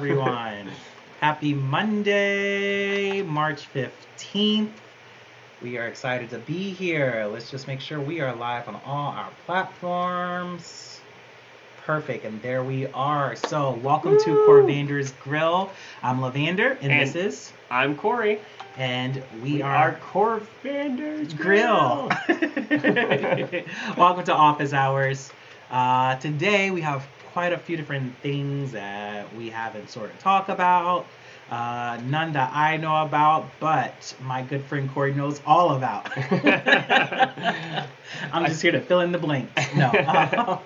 everyone. Happy Monday, March 15th. We are excited to be here. Let's just make sure we are live on all our platforms. Perfect, and there we are. So, welcome to CorVander's Grill. I'm Lavander, and this is... I'm Corey. And we are CorVander's Grill. Welcome to Office Hours. Today we have quite a few different things that we haven't sort of talked about. None that I know about, but my good friend Corey knows all about. I'm just here to fill in the blanks. No.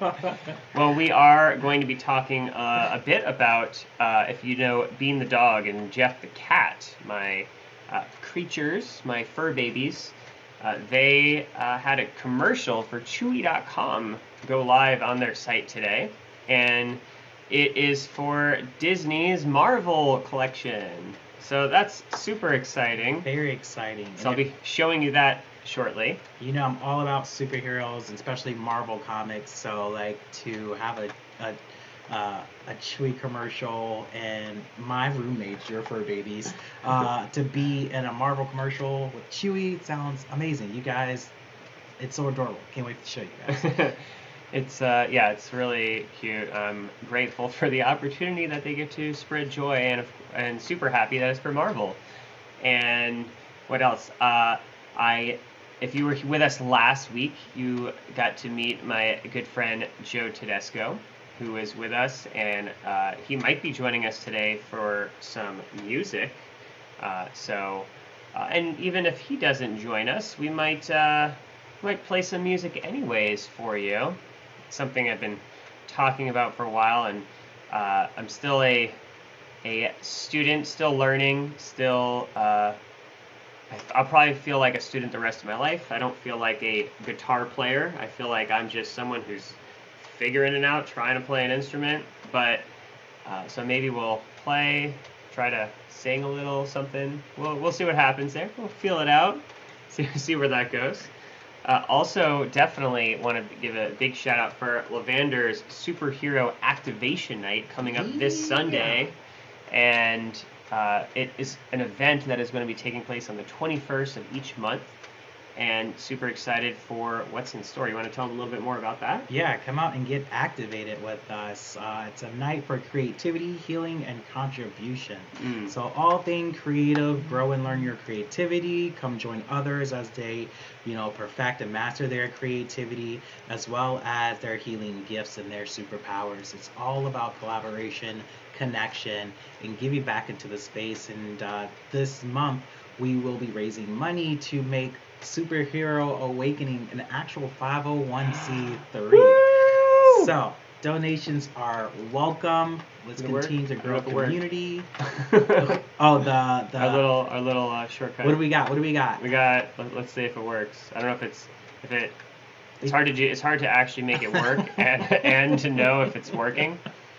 Well, we are going to be talking a bit about, if you know, Bean the dog and Jeff the cat, my creatures, my fur babies. They had a commercial for Chewy.com go live on their site today, and it is for Disney's Marvel collection. So that's super exciting. Very exciting. So I'll be showing you that shortly. You know, I'm all about superheroes, especially Marvel comics. So, like, to have a Chewy commercial and my roommates, your fur babies, to be in a Marvel commercial with Chewy sounds amazing. You guys, it's so adorable. Can't wait to show you guys. It's really cute. I'm grateful for the opportunity that they get to spread joy, and super happy that it's for Marvel. And what else? If you were with us last week, you got to meet my good friend Joe Tedesco, who is with us, and he might be joining us today for some music. And even if he doesn't join us, we might play some music anyways for you. Something I've been talking about for a while, and I'm still a student, still learning, still I'll probably feel like a student the rest of my life. I don't feel like a guitar player. I feel like I'm just someone who's figuring it out, trying to play an instrument. But so maybe we'll try to sing a little something. We'll see what happens there. We'll feel it out, see where that goes. Also, definitely want to give a big shout out for Lavander's Superhero Activation Night coming up this Sunday. And it is an event that is going to be taking place on the 21st of each month. And super excited for what's in store. You want to tell them a little bit more about that? Yeah, come out and get activated with us. It's a night for creativity, healing, and contribution. So all things creative, grow and learn your creativity. Come join others as they, perfect and master their creativity, as well as their healing gifts and their superpowers. It's all about collaboration, connection, and giving back into the space. And this month, we will be raising money to make Superhero Awakening an actual 501c3. Woo! So donations are welcome. Let's continue to grow community. Our little shortcut. What do we got? We got. Let's see if it works. I don't know it's hard to do. It's hard to actually make it work and to know if it's working.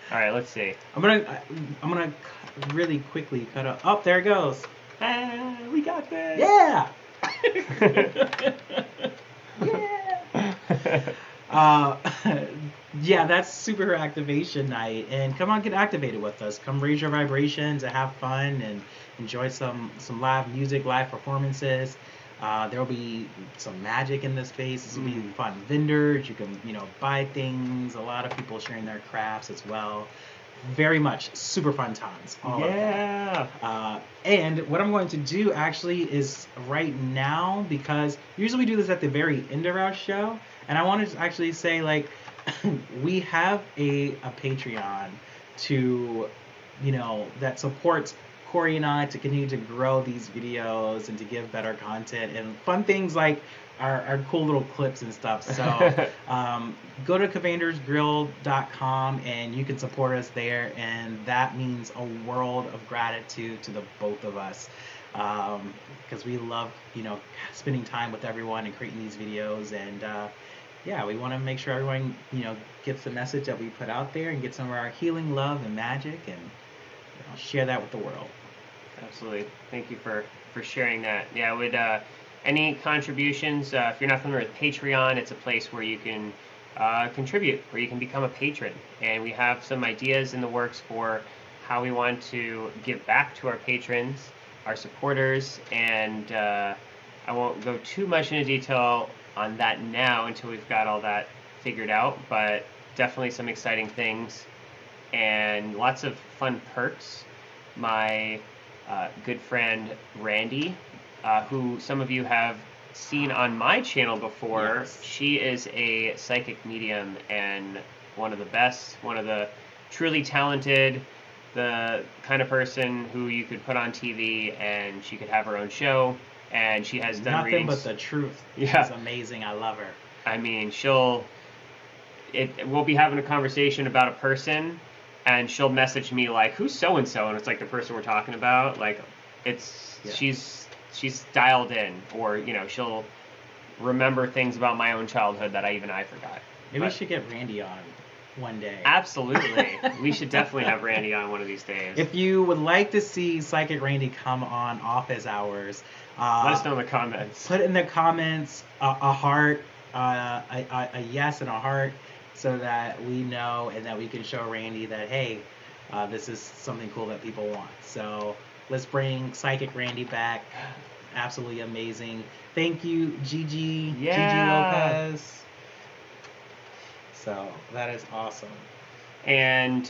All right, let's see. I'm gonna really quickly cut up. Oh, there it goes. We got this. Yeah. Yeah, that's Super Activation Night, and come on, get activated with us. Come raise your vibrations and have fun and enjoy some live music, live performances. There will be some magic in this space. This will be fun. Vendors, you can buy things. A lot of people sharing their crafts as well. Very much super fun times. And what I'm going to do actually is right now, because usually we do this at the very end of our show, and I want to actually say, like, we have a Patreon that supports Corey and I to continue to grow these videos and to give better content and fun things like our cool little clips and stuff. So go to CorVander'sGrill.com and you can support us there, and that means a world of gratitude to the both of us, because we love spending time with everyone and creating these videos, and we want to make sure everyone gets the message that we put out there and get some of our healing, love, and magic, and share that with the world. Absolutely. Thank you for sharing that. Yeah, with any contributions, if you're not familiar with Patreon, it's a place where you can contribute, where you can become a patron. And we have some ideas in the works for how we want to give back to our patrons, our supporters, and I won't go too much into detail on that now until we've got all that figured out, but definitely some exciting things and lots of fun perks. My good friend Randy, who some of you have seen on my channel before, Yes. she is a psychic medium and one of the best, one of the truly talented, the kind of person who you could put on TV and she could have her own show, and she has done Nothing readings. but the truth. Yeah. It's amazing. I love her. I mean, we'll be having a conversation about a person, and she'll message me like, "Who's so and so?" And it's like the person we're talking about. Like, she's dialed in, or she'll remember things about my own childhood that I forgot. Maybe we should get Randy on one day. Absolutely, we should definitely have Randy on one of these days. If you would like to see Psychic Randy come on office hours, let us know in the comments. Put in the comments a heart, a yes and a heart, so that we know and that we can show Randy that, hey, this is something cool that people want. So let's bring Psychic Randy back. Absolutely amazing. Thank you, Gigi Lopez. So that is awesome. And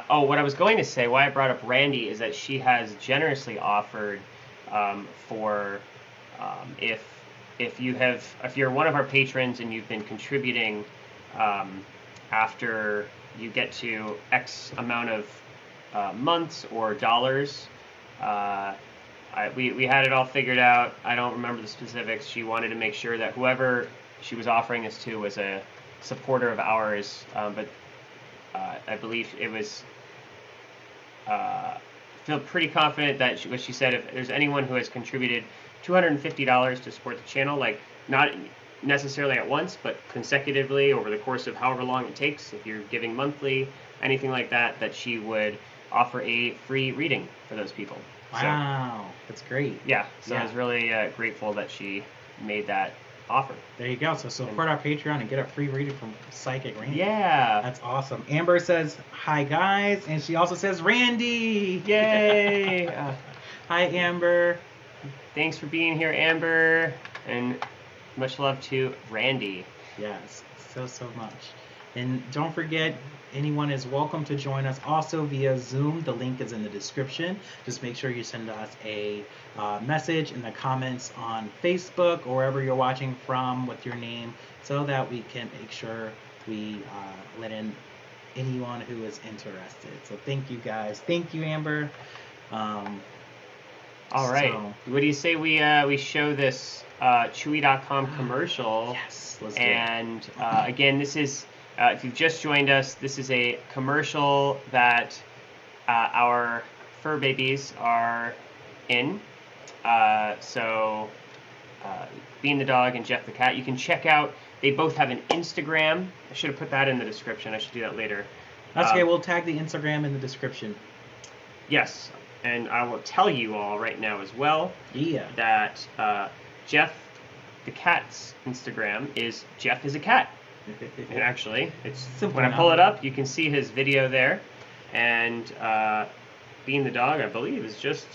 what I was going to say, why I brought up Randy, is that she has generously offered for if you're one of our patrons and you've been contributing after you get to X amount of months or dollars. We had it all figured out. I don't remember the specifics. She wanted to make sure that whoever she was offering this to was a supporter of ours, but I believe it was. Feel pretty confident that what she said, if there's anyone who has contributed $250 to support the channel, like not necessarily at once, but consecutively over the course of however long it takes, if you're giving monthly, anything like that, that she would offer a free reading for those people. Wow, that's great. Yeah, so I was really grateful that she made that offer. There you go. So support our Patreon and get a free reading from Psychic Randy. Yeah. That's awesome. Amber says, hi, guys. And she also says, Randy. Yay. Hi, Amber. Thanks for being here, Amber. And much love to Randy. Yes, so much. And don't forget, anyone is welcome to join us also via Zoom. The link is in the description. Just make sure you send us a message in the comments on Facebook or wherever you're watching from with your name, so that we can make sure we let in anyone who is interested. So thank you, guys. Thank you, Amber. All right. What do you say we show this Chewy.com commercial? Yes, let's do it. And again, this is, if you've just joined us, this is a commercial that our fur babies are in. Bean the dog and Jeff the cat. You can check out, they both have an Instagram. I should have put that in the description. I should do that later. That's okay. We'll tag the Instagram in the description. Yes. And I will tell you all right now as well that Jeff the cat's Instagram is Jeff is a cat. And actually, it's when I pull it up, you can see his video there. And Bean the dog, I believe, is just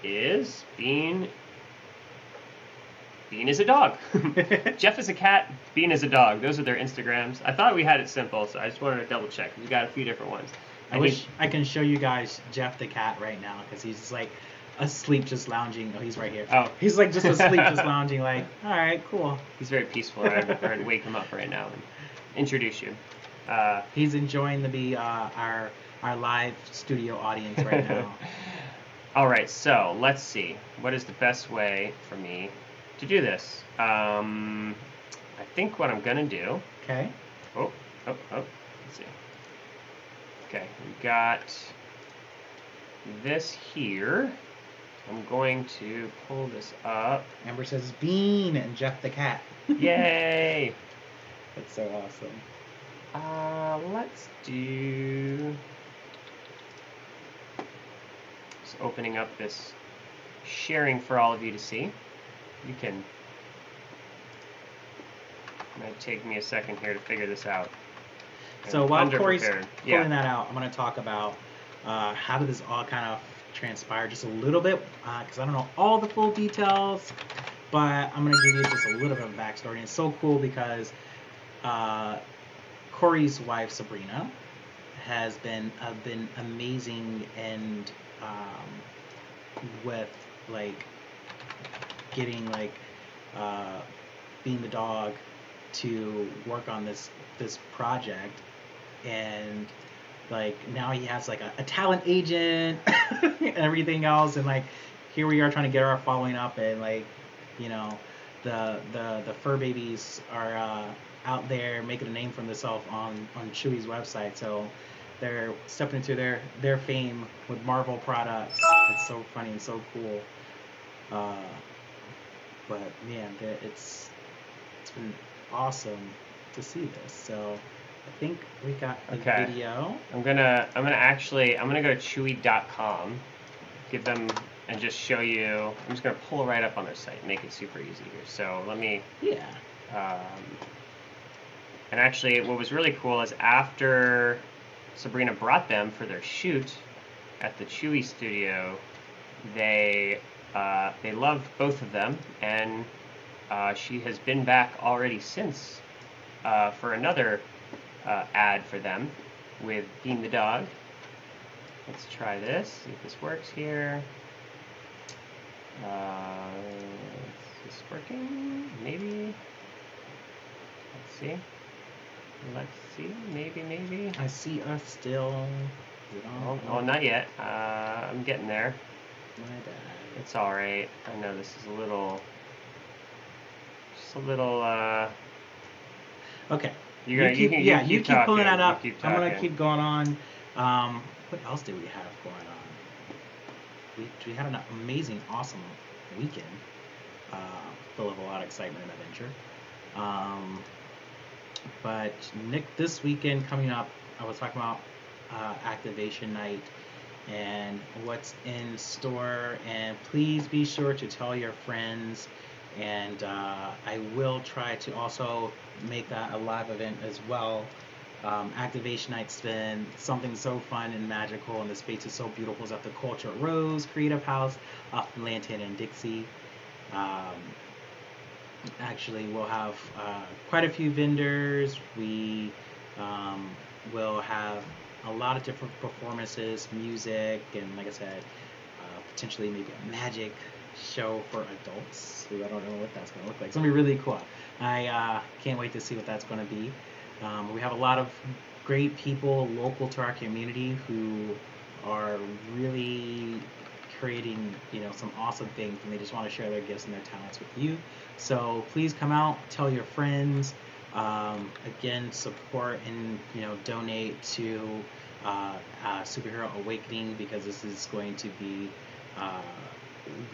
Bean is a dog. Jeff is a cat, Bean is a dog. Those are their Instagrams. I thought we had it simple, so I just wanted to double check. We got a few different ones. I wish I can show you guys Jeff the cat right now, because he's just like asleep, just lounging. Oh, he's right here. Oh, he's like just asleep, just lounging. Like, all right, cool. He's very peaceful. I'd wake him up right now and introduce you. He's enjoying to be our live studio audience right now. All right, so let's see. What is the best way for me to do this? I think what I'm gonna do. Okay. Oh. Let's see. Okay, we got this here. I'm going to pull this up. Amber says Bean and Jeff the cat. Yay! That's so awesome. Let's do... Just opening up this sharing for all of you to see. You can... It might take me a second here to figure this out. So while Corey's underprepared. pulling that out, I'm going to talk about how did this all kind of transpire just a little bit, because I don't know all the full details, but I'm going to give you just a little bit of backstory. And it's so cool because Corey's wife, Sabrina, has been amazing and with like getting like being the dog to work on this project, and like now he has like a talent agent and everything else, and like here we are trying to get our following up, and like you know the fur babies are out there making a name for themselves on Chewy's website, so they're stepping into their fame with Marvel products. It's so funny and so cool. But man, it's been awesome to see this. So I think we got the video. I'm gonna go to Chewy.com, give them and just show you. I'm just gonna pull right up on their site, make it super easy here. So let me. Yeah. And actually, what was really cool is after Sabrina brought them for their shoot at the Chewy studio, they loved both of them, and she has been back already since for another ad for them with Bean the dog. Let's try this, see if this works here. Is this working? Maybe. Let's see. Maybe. I see us still. Oh, not yet. I'm getting there. My bad. It's all right. I know this is just a little. Okay. You keep pulling that up. I'm gonna talking. keep going on. What else did we have going on? We had an amazing, awesome weekend, full of a lot of excitement and adventure. But Nick, this weekend coming up, I was talking about activation night and what's in store, and please be sure to tell your friends, and I will try to also make that a live event as well. Activation night's been something so fun and magical, and the space is so beautiful. It's at the Culture Rose Creative House up in Lantana and Dixie. Actually, we'll have quite a few vendors. We will have a lot of different performances, music, and like I said, potentially maybe a magic show for adults. I don't know what that's going to look like. It's going to be really cool. I can't wait to see what that's going to be. We have a lot of great people local to our community who are really creating, some awesome things, and they just want to share their gifts and their talents with you. So please come out, tell your friends, again, support and donate to Superhero Awakening, because this is going to be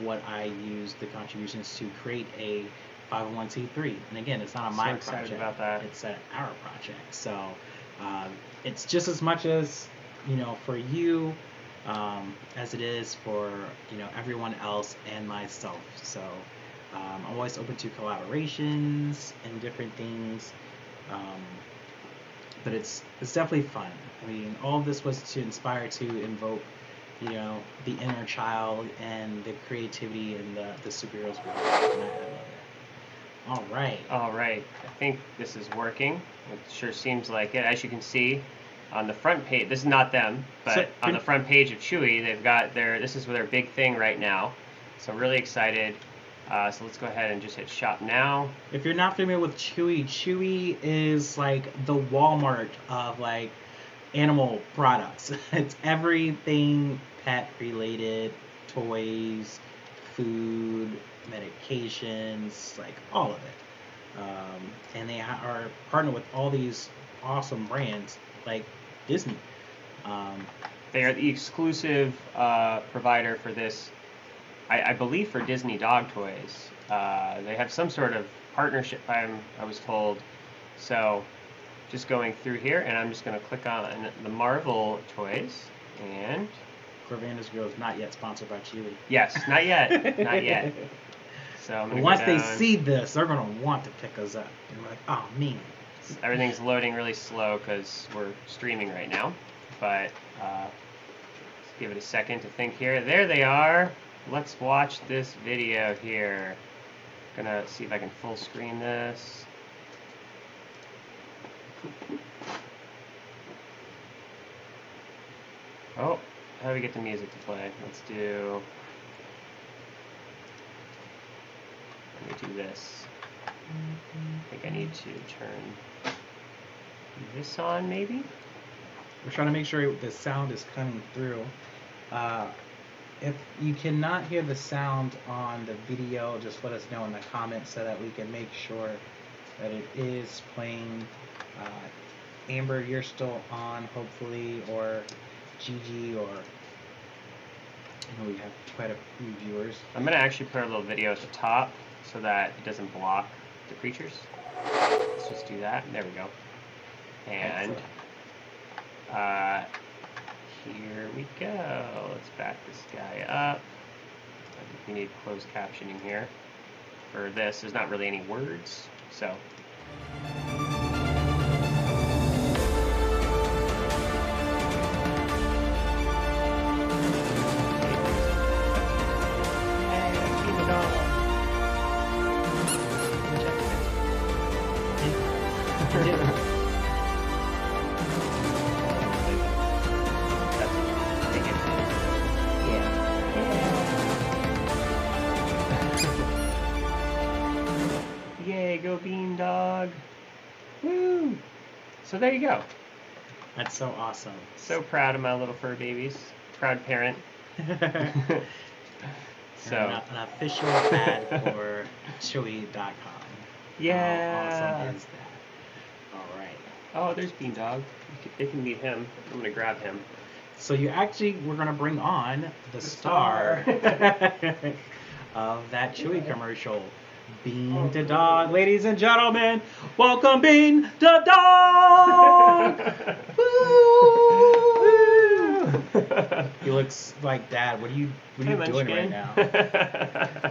what I use the contributions to create a 501c3. And again, it's not my project. About that. It's our project. So it's just as much as for you as it is for everyone else and myself. So I'm always open to collaborations and different things, but it's definitely fun. I mean, all of this was to inspire, to invoke the inner child and the creativity in the superheroes world. And I love it. All right. I think this is working. It sure seems like it. As you can see on the front page, this is not them, but on the front page of Chewy, they've got this is their big thing right now. So really excited. So let's go ahead and just hit shop now. If you're not familiar with Chewy is like the Walmart of like animal products. It's everything pet related, toys, food, medications, like all of it. And they are partnered with all these awesome brands like Disney. They are the exclusive provider for this, I believe, for Disney dog toys. They have some sort of partnership, I was told. So just going through here, and I'm just going to click on the Marvel toys, and CorVander's Grill is not yet sponsored by Chewy. Yes, not yet. Not yet. So once they see this, they're going to want to pick us up. They're like, oh man. Everything's loading really slow because we're streaming right now. But let's give it a second to think here. There they are. Let's watch this video here. Gonna see if I can full screen this. Oh, how do we get the music to play? Let's do. Let me do this. I think I need to turn this on, maybe? We're trying to make sure the sound is coming through. If you cannot hear the sound on the video, just let us know in the comments so that we can make sure that it is playing. Amber, you're still on, hopefully, or Gigi, or we have quite a few viewers. I'm going to actually put a little video at the top so that it doesn't block the creatures. Let's just do that. There we go. And here we go. Let's back this guy up. I think we need closed captioning here. For this, there's not really any words, so. Yay, go Bean Dog. Woo! So there you go. That's so awesome. So proud of my little fur babies. Proud parent. So an official ad for Chewy.com. Yeah. How awesome is that? All right. Oh, there's Bean Dog. They can meet him. I'm gonna grab him. So we're gonna bring on the star of that Chewy commercial, Bean the Dog. Ladies and gentlemen, welcome Bean the Dog. Woo! He looks like Dad. What are you doing right now?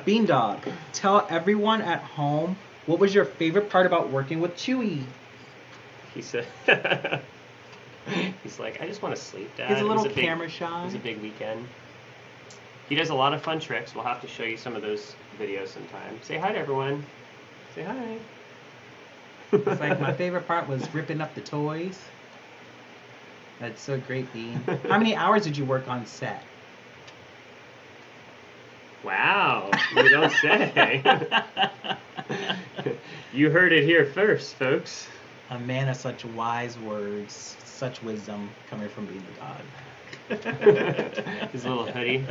Bean Dog, tell everyone at home, what was your favorite part about working with Chewy? He said, he's like, I just want to sleep, Dad. He's a little camera shy. It was a big weekend. He does a lot of fun tricks. We'll have to show you some of those videos sometime. Say hi to everyone. Say hi. It's like my favorite part was ripping up the toys. That's so great, Bean. How many hours did you work on set? Wow, you don't say. You heard it here first, folks. A man of such wise words, such wisdom coming from Bean the Dog. His little hoodie.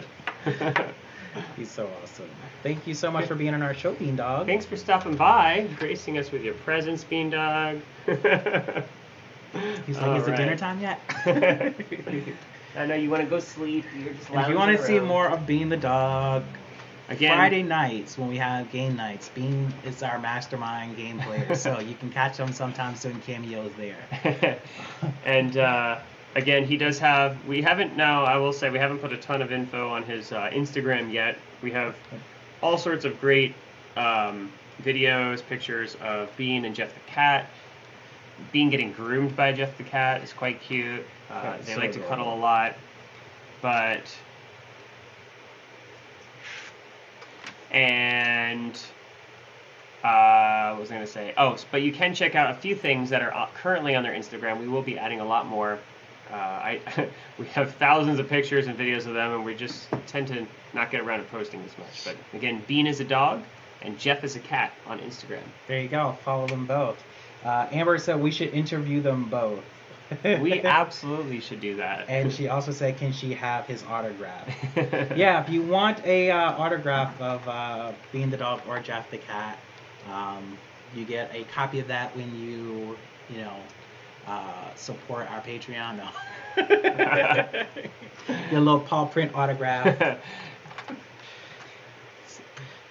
He's so awesome. Thank you so much for being on our show, Bean Dog. Thanks for stopping by, gracing us with your presence, Bean Dog. He's like, is it dinner time yet? I know you want to go sleep. You're just if you want to see more of Bean the Dog, again, Friday nights when we have game nights, Bean is our mastermind game player, so you can catch him sometimes doing cameos there. And again, he does have, I will say, we haven't put a ton of info on his Instagram yet. We have all sorts of great videos, pictures of Bean and Jeff the cat. Bean getting groomed by Jeff the cat is quite cute. They like to cuddle a lot, but what was I going to say? Oh, but you can check out a few things that are currently on their Instagram. We will be adding a lot more. We have thousands of pictures and videos of them, and we just tend to not get around to posting as much. But again, Bean is a dog, and Jeff is a cat on Instagram. There you go. Follow them both. Amber said we should interview them both. We absolutely should do that. And she also said, can she have his autograph? Yeah, if you want a autograph of Bean the Dog or Jeff the cat, you get a copy of that when you support our Patreon. No. Your little paw print autograph.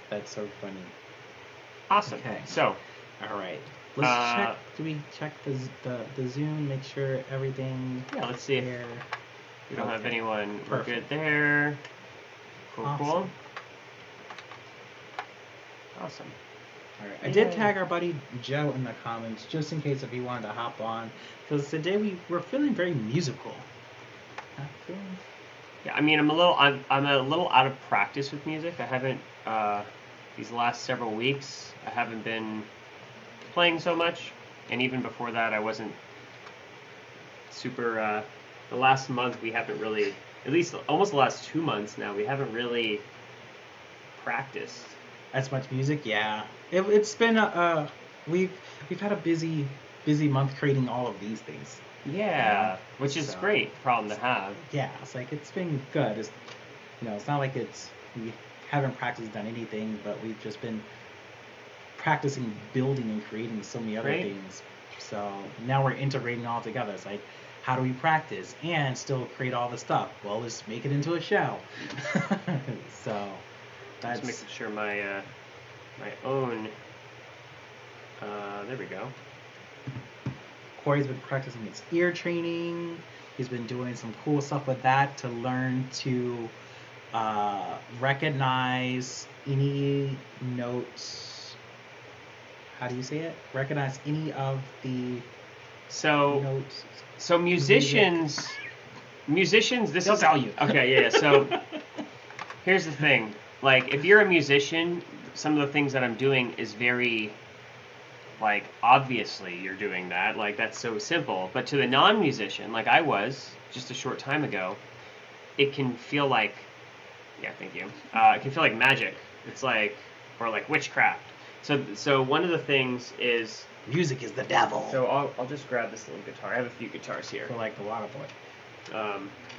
That's so funny. Awesome. Okay. So, all right. Let's check. Do we check the Zoom? Make sure everything. Yeah. Let's see here. We don't have anyone. Perfect. We're good there. Cool. Awesome. Cool. Awesome. All right. I did tag our buddy Joe in the comments just in case if he wanted to hop on, because today we're feeling very musical. Yeah, I mean, I'm a little out of practice with music. I haven't these last several weeks. I haven't been playing so much, and even before that, I wasn't super. The last month, we haven't really, at least almost the last 2 months now, we haven't really practiced as much music. Yeah, it's been we've had a busy month creating all of these things. Yeah, which is great problem to have. Yeah, it's like it's been good. It's, it's not like we haven't practiced done anything, but we've just been practicing building and creating so many other things. So now we're integrating all together. It's like, how do we practice and still create all the stuff? Well, let's make it into a show. So that's just making sure my my own. There we go. Corey's been practicing his ear training. He's been doing some cool stuff with that to learn to recognize any notes. How do you say it? Recognize any of the notes. So musicians, this They'll is tell you. Okay, yeah. So here's the thing. Like, if you're a musician, some of the things that I'm doing is very, like, obviously you're doing that. Like, that's so simple. But to the non-musician, like I was just a short time ago, it can feel like, yeah, thank you. It can feel like magic. It's like, or like witchcraft. So one of the things is music is the devil. So I'll just grab this little guitar. I have a few guitars here. For like the water boy.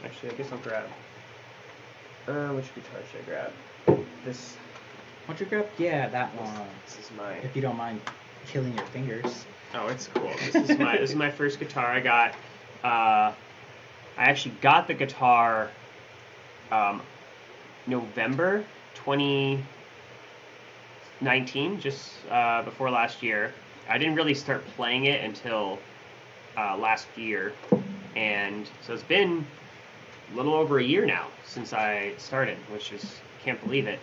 Actually, I guess I'll grab. Which guitar should I grab? This. What'd you grab? Yeah, that one. This is my. If you don't mind killing your fingers. Oh, it's cool. This is my first guitar I got. I actually got the guitar. November 2019, just before last year. I didn't really start playing it until last year, and so it's been a little over a year now since I started, which is, can't believe it.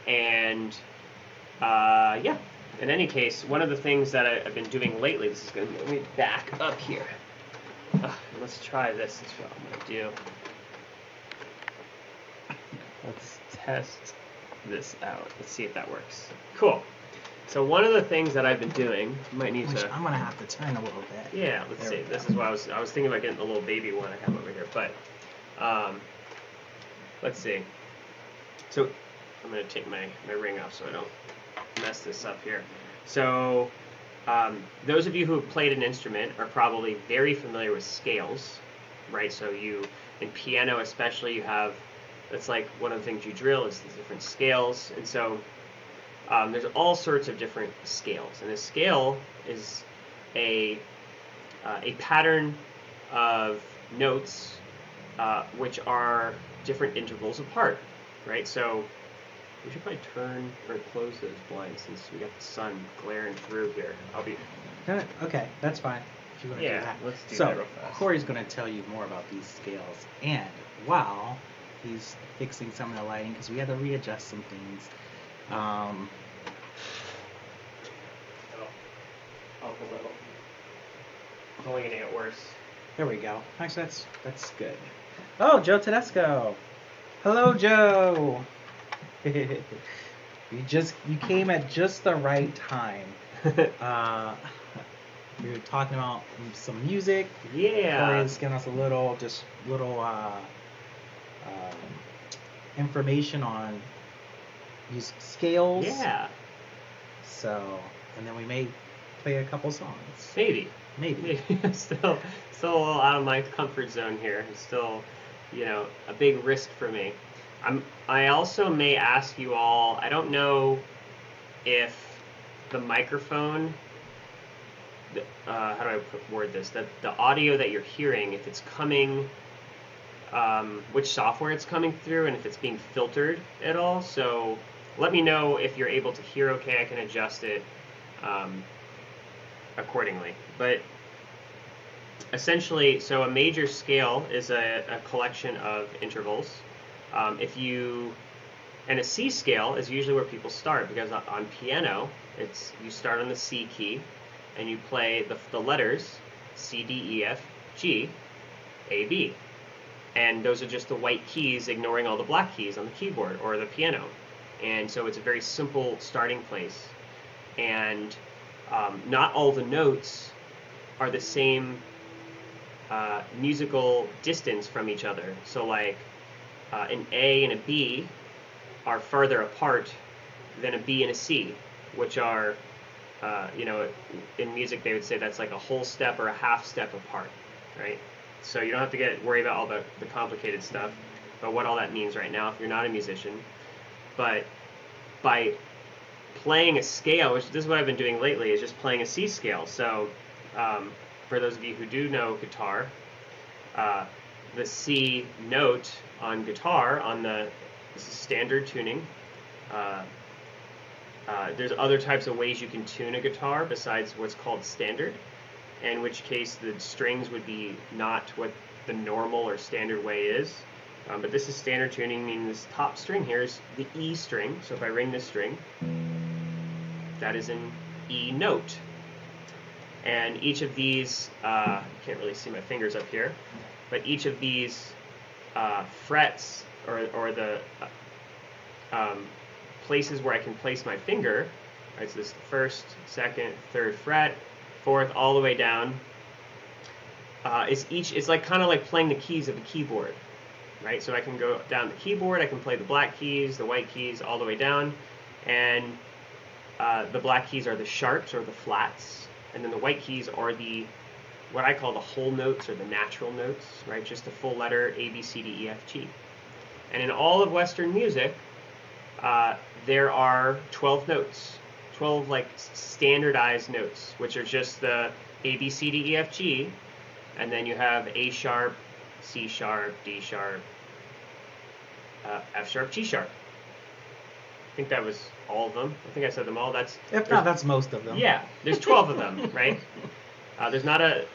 And yeah, in any case, one of the things that I've been doing lately, this is going to let me back up here. Let's try this. That's what I'm going to do. Let's test this out. Let's see if that works. Cool. So one of the things that I've been doing, you might need to. I'm gonna have to turn a little bit. Yeah, let's see. This is why I was thinking about getting the little baby one I have over here, but let's see. So I'm gonna take my ring off so I don't mess this up here. So those of you who have played an instrument are probably very familiar with scales, right? So in piano especially, you have. That's like one of the things you drill is these different scales, and so there's all sorts of different scales, and a scale is a pattern of notes which are different intervals apart, right? So we should probably turn or close those blinds since we got the sun glaring through here. I'll be okay. That's fine. If you want to do that. Let's do that real fast. Corey's going to tell you more about these scales, and while he's fixing some of the lighting because we had to readjust some things. Up a little. It's only gonna get worse. There we go. Actually, that's good. Oh, Joe Tedesco. Hello, Joe. You came at just the right time. We were talking about some music. Yeah. Corey's giving us a little information on music scales. Yeah. So, and then we may play a couple songs. Maybe. still a little out of my comfort zone here. It's still, a big risk for me. I also may ask you all. I don't know if the microphone. How do I word this? That the audio that you're hearing, if it's coming. Which software it's coming through and if it's being filtered at all. So let me know if you're able to hear okay. I can adjust it accordingly. But essentially, so a major scale is a collection of intervals. And a C scale is usually where people start because on piano, You start on the C key, and you play the letters C, D, E, F, G, A, B. And those are just the white keys, ignoring all the black keys on the keyboard or the piano. And so it's a very simple starting place. And not all the notes are the same musical distance from each other. So like an A and a B are farther apart than a B and a C, which are, in music they would say that's like a whole step or a half step apart, right? So you don't have to worry about all the complicated stuff, but what all that means right now if you're not a musician. But by playing a scale, which this is what I've been doing lately, is just playing a C scale. So for those of you who do know guitar, the C note on guitar, this is standard tuning. There's other types of ways you can tune a guitar besides what's called standard, in which case the strings would be not what the normal or standard way is. But this is standard tuning, meaning this top string here is the E string. So if I ring this string, that is an E note. And each of these, can't really see my fingers up here, but each of these frets or the places where I can place my finger, right? So this is the first, second, third fret, fourth, all the way down. It's like kind of like playing the keys of a keyboard, right? So I can go down the keyboard, I can play the black keys, the white keys, all the way down, and the black keys are the sharps or the flats, and then the white keys are what I call the whole notes or the natural notes, right? Just the full letter A, B, C, D, E, F, G. And in all of Western music, there are 12 notes, 12 like standardized notes, which are just the A, B, C, D, E, F, G, and then you have A sharp, C sharp, D sharp, F sharp, G sharp. I think that was all of them. I think I said them all. If not, that's most of them. Yeah, there's 12 of them, right? There's not a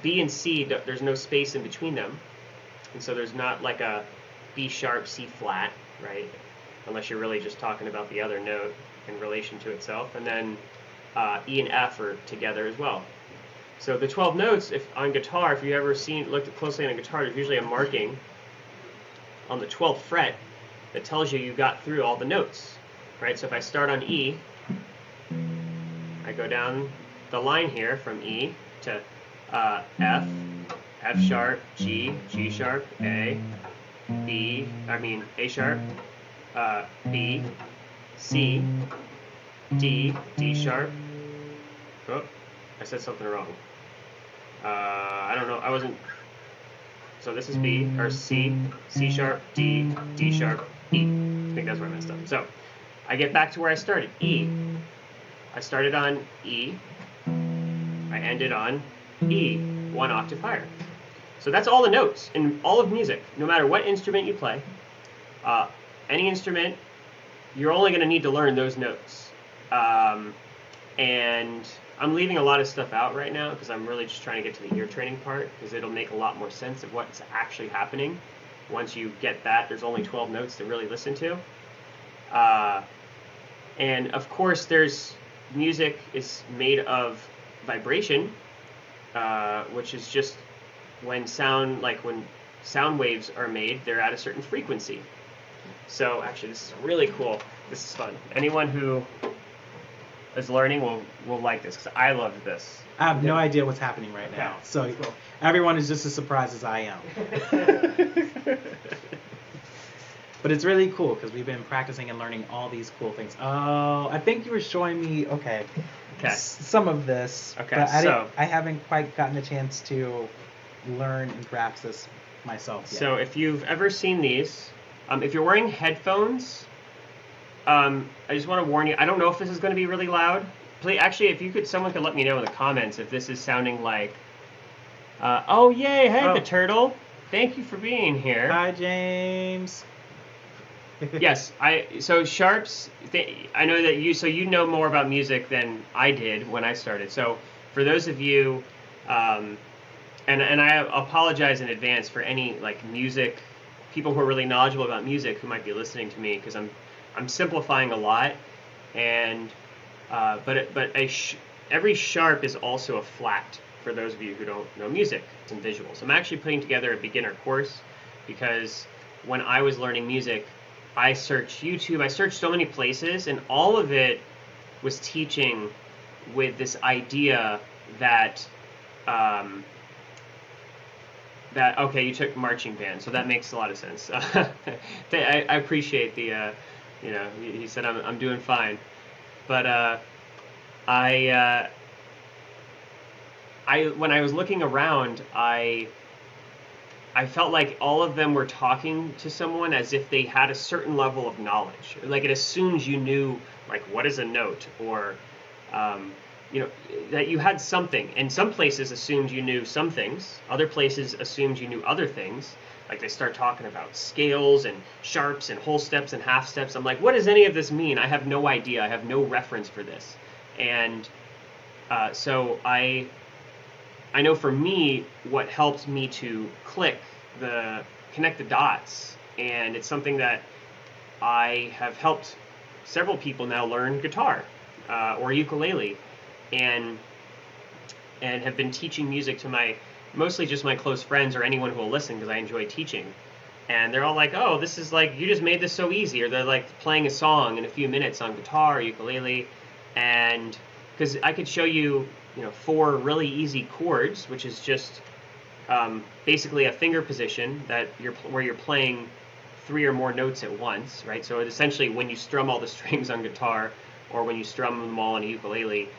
B and C, there's no space in between them. And so there's not like a B sharp, C flat, right? Unless you're really just talking about the other note in relation to itself. And then E and F are together as well. So the 12 notes, on guitar, if you've ever looked closely on a guitar, there's usually a marking on the 12th fret that tells you got through all the notes, right? So if I start on E, I go down the line here from E to F, F sharp, G, G sharp, A sharp, B, C, D, D sharp. Oh, I said something wrong. I don't know. I wasn't. So this is B, or C, C sharp, D, D sharp, E. I think that's where I messed up. So I get back to where I started, E. I started on E. I ended on E, one octave higher. So that's all the notes in all of music, no matter what instrument you play. Any instrument, you're only going to need to learn those notes. And I'm leaving a lot of stuff out right now because I'm really just trying to get to the ear training part, because it'll make a lot more sense of what's actually happening. Once you get that, there's only 12 notes to really listen to. And of course, music is made of vibration, which is just when sound waves are made, they're at a certain frequency. So actually, this is really cool. This is fun. Anyone who is learning will like this, because I love this. I have no idea what's happening right now, so everyone is just as surprised as I am. But it's really cool because we've been practicing and learning all these cool things. Oh, I think you were showing me, some of this. Okay, but I haven't quite gotten a chance to learn and grasp this myself yet. So if you've ever seen these, if you're wearing headphones, I just want to warn you, I don't know if this is going to be really loud. Please, actually, someone could let me know in the comments if this is sounding like, oh yay, hey the turtle, thank you for being here. Hi James. Yes, so sharps, I know that you know more about music than I did when I started. So for those of you, and I apologize in advance for any music, people who are really knowledgeable about music who might be listening to me, because I'm simplifying a lot, and every sharp is also a flat for those of you who don't know music and visuals. I'm actually putting together a beginner course because when I was learning music, I searched YouTube, I searched so many places, and all of it was teaching with this idea that okay, you took marching band, so that makes a lot of sense. I appreciate the, he said I'm doing fine, but when I was looking around, I felt like all of them were talking to someone as if they had a certain level of knowledge. Like it assumes you knew, like, what is a note, or that you had something. And some places assumed you knew some things. Other places assumed you knew other things. Like they start talking about scales and sharps and whole steps and half steps. I'm like, what does any of this mean? I have no idea. I have no reference for this. And so I know for me, what helped me to connect the dots, and it's something that I have helped several people now learn guitar or ukulele, and have been teaching music to mostly just my close friends or anyone who will listen because I enjoy teaching. And they're all like, oh, this is like, you just made this so easy. Or they're like playing a song in a few minutes on guitar or ukulele. And because I could show you, 4 really easy chords, which is just basically a finger position where you're playing 3 or more notes at once, right? So essentially when you strum all the strings on guitar or when you strum them all on a ukulele,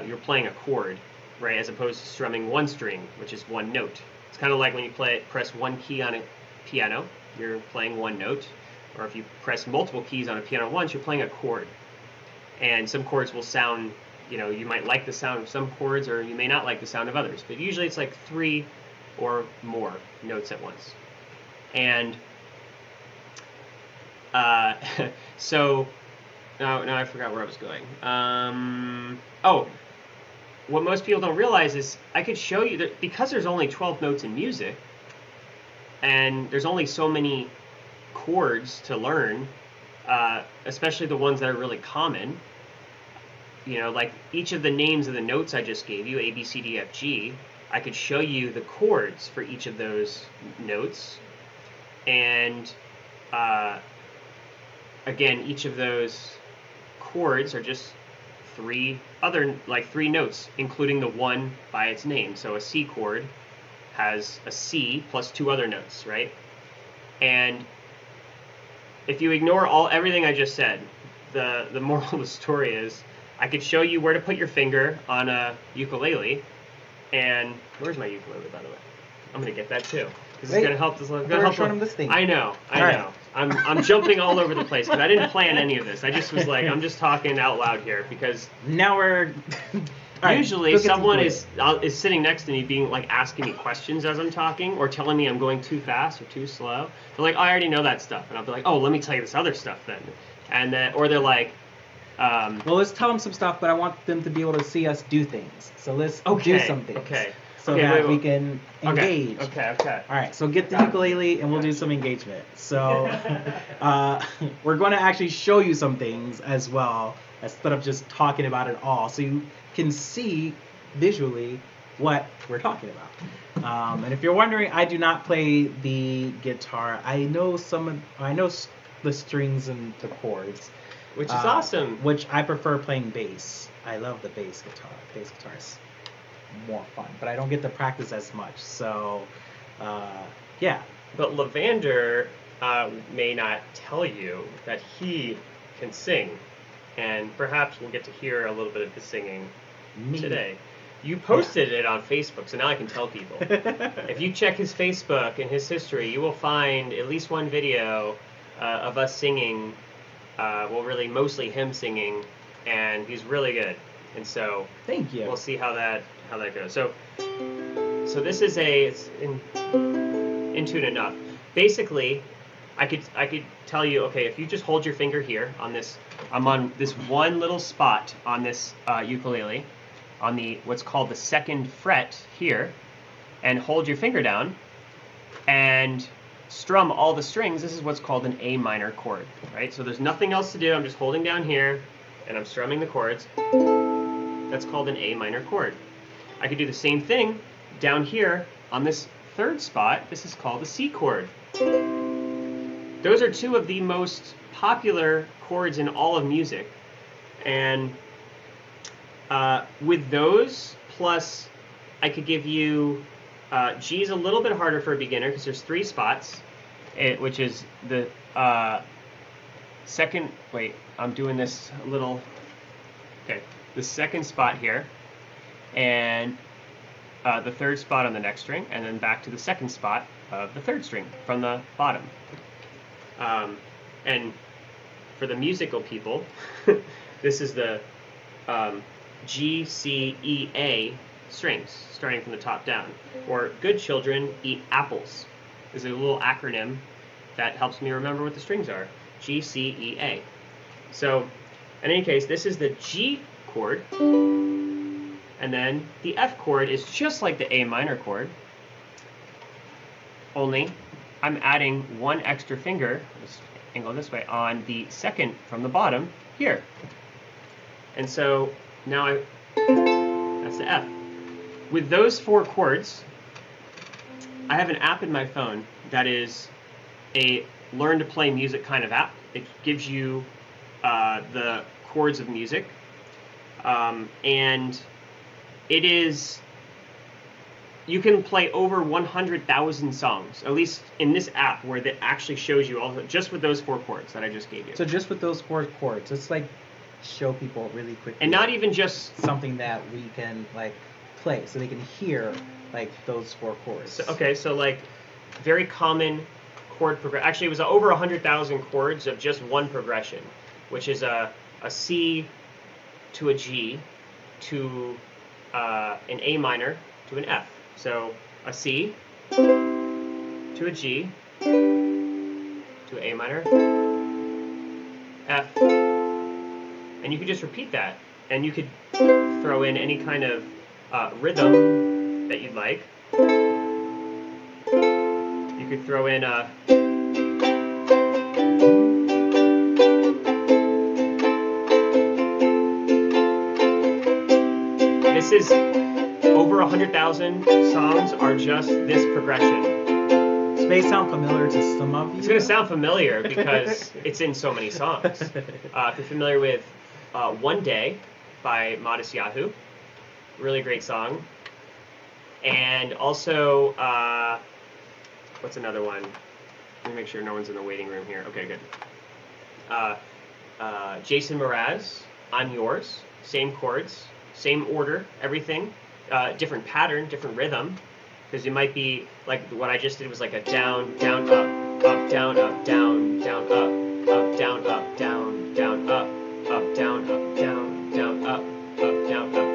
you're playing a chord, right? As opposed to strumming one string, which is one note. It's kind of like when you press one key on a piano, you're playing one note. Or if you press multiple keys on a piano at once, you're playing a chord. And some chords will sound, you might like the sound of some chords or you may not like the sound of others. But usually it's like 3 or more notes at once. And so now I forgot where I was going. What most people don't realize is I could show you that because there's only 12 notes in music and there's only so many chords to learn, especially the ones that are really common, like each of the names of the notes I just gave you, A, B, C, D, F, G, I could show you the chords for each of those notes. And again, each of those chords are just 3 notes, including the one by its name. So a C chord has a C plus 2 other notes, right? And if you ignore everything I just said, the moral of the story is I could show you where to put your finger on a ukulele. And where's my ukulele, by the way? I'm gonna get that too. This is gonna help. This thing. I know. I'm jumping all over the place because I didn't plan any of this. I just was like, I'm just talking out loud here because now we're. Usually someone is sitting next to me being like asking me questions as I'm talking or telling me I'm going too fast or too slow. They're like, oh, I already know that stuff. And I'll be like, oh, let me tell you this other stuff then. And then, or they're like, well, let's tell them some stuff, but I want them to be able to see us do things. So let's do some things. Okay. So that we can engage. Okay. All right, so get the ukulele and we'll do some engagement. So we're going to actually show you some things as well, instead of just talking about it all. So you can see visually what we're talking about. And if you're wondering, I do not play the guitar. I know the strings and the chords. Which is awesome. Which I prefer playing bass. I love the bass guitar. Bass guitar is more fun, but I don't get to practice as much. So, yeah. But Lavander may not tell you that he can sing, and perhaps we'll get to hear a little bit of his singing today. You posted it on Facebook, so now I can tell people. If you check his Facebook and his history, you will find at least one video of us singing. Well, really, mostly him singing, and he's really good. And so, thank you. We'll see how that goes. So this is it's in tune enough. Basically, I could tell you, okay, if you just hold your finger here on this, I'm on this one little spot on this ukulele, on what's called the 2nd fret here, and hold your finger down, and strum all the strings. This is what's called an A minor chord, right? So there's nothing else to do. I'm just holding down here, and I'm strumming the chords, that's called an A minor chord. I could do the same thing down here on this third spot. This is called the C chord. Those are two of the most popular chords in all of music. And with those, plus I could give you G is a little bit harder for a beginner because there's 3 spots, which is the second, wait, I'm doing this a little, okay, the second spot here, and the third spot on the next string, and then back to the second spot of the third string from the bottom. And for the musical people, this is the G, C, E, A strings, starting from the top down. Or good children eat apples. There's a little acronym that helps me remember what the strings are. G, C, E, A. So, in any case, this is the G chord, and then the F chord is just like the A minor chord, only I'm adding 1 extra finger, let's angle this way, on the second from the bottom here. And so now that's the F. With those 4 chords, I have an app in my phone that is a learn to play music kind of app. It gives you the chords of music, and it is, you can play over 100,000 songs, at least in this app, where it actually shows you all, just with those 4 chords that I just gave you. So just with those 4 chords, let's like show people really quickly. And not even just something that we can like play, so they can hear like those 4 chords. So, okay, so like very common chord progression. Actually, it was over 100,000 chords of just one progression, which is a C to a G to an A minor to an F. So a C to a G to A minor, F, and you could just repeat that, and you could throw in any kind of rhythm that you'd like. You could throw in this is over 100,000 songs are just this progression. This may sound familiar to some of you. It's going to sound familiar because it's in so many songs. If you're familiar with One Day by Modest Yahoo, really great song. And also, what's another one? Let me make sure no one's in the waiting room here. Okay, good. Jason Mraz, I'm Yours. Same chords, same order, everything. Different pattern, different rhythm. Because you might be, like what I just did was like a down, down, up, down, up, down, down, up, down, up, down, down, up, down, up, down, down, up, down, up.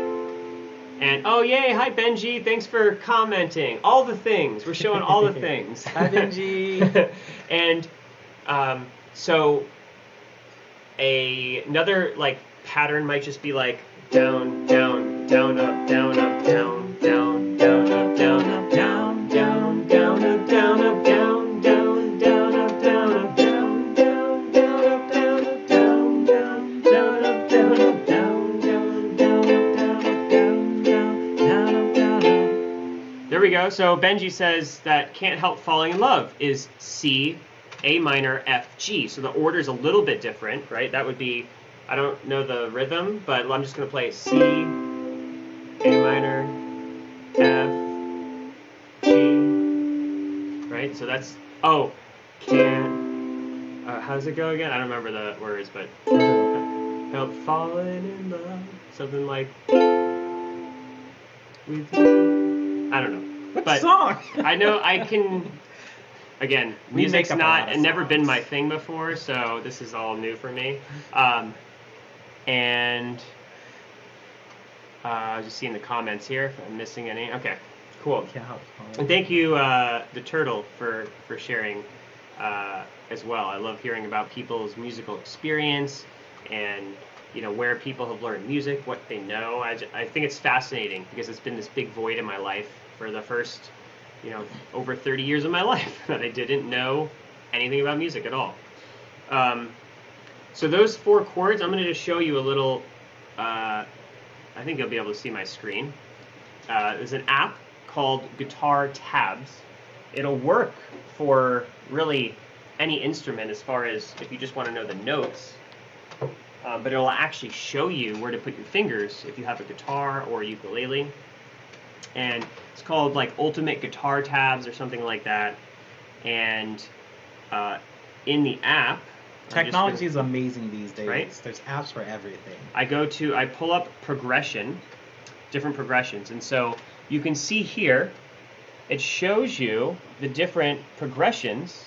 And oh yay, hi Benji, thanks for commenting. All the things, we're showing all the things. Hi Benji. And so another like pattern might just be like down, down, down, up, down, up, down, down, down, up, down, up, down, down, down, up, down, up, down, down, down, up, down, up, down, down, down, up, down, up, down, down, down, up, down, up, down, down, down, up, down, up, down, down, down, up, down, up. There we go. So Benji says that Can't Help Falling in Love is C, A minor, F, G. So the order's a little bit different, right? That would be, I don't know the rhythm, but I'm just going to play C, A minor, F, G, right? So that's, oh, can't, how does it go again? I don't remember the words, but help falling in love, something like with you. I don't know. What song? I know I can, again, music's not, never been my thing before, so this is all new for me. And I was just seeing the comments here if I'm missing any. Okay, cool. And thank you, the Turtle, for sharing as well. I love hearing about people's musical experience and where people have learned music, what they know. I think it's fascinating because it's been this big void in my life for the first over 30 years of my life that I didn't know anything about music at all. So those 4 chords, I'm going to just show you a little. I think you'll be able to see my screen. There's an app called Guitar Tabs. It'll work for really any instrument as far as if you just want to know the notes. But it'll actually show you where to put your fingers if you have a guitar or a ukulele. And it's called like Ultimate Guitar Tabs or something like that. And in the app, technology is amazing these days. Right? There's apps for everything. I pull up progression, different progressions. And so you can see here, it shows you the different progressions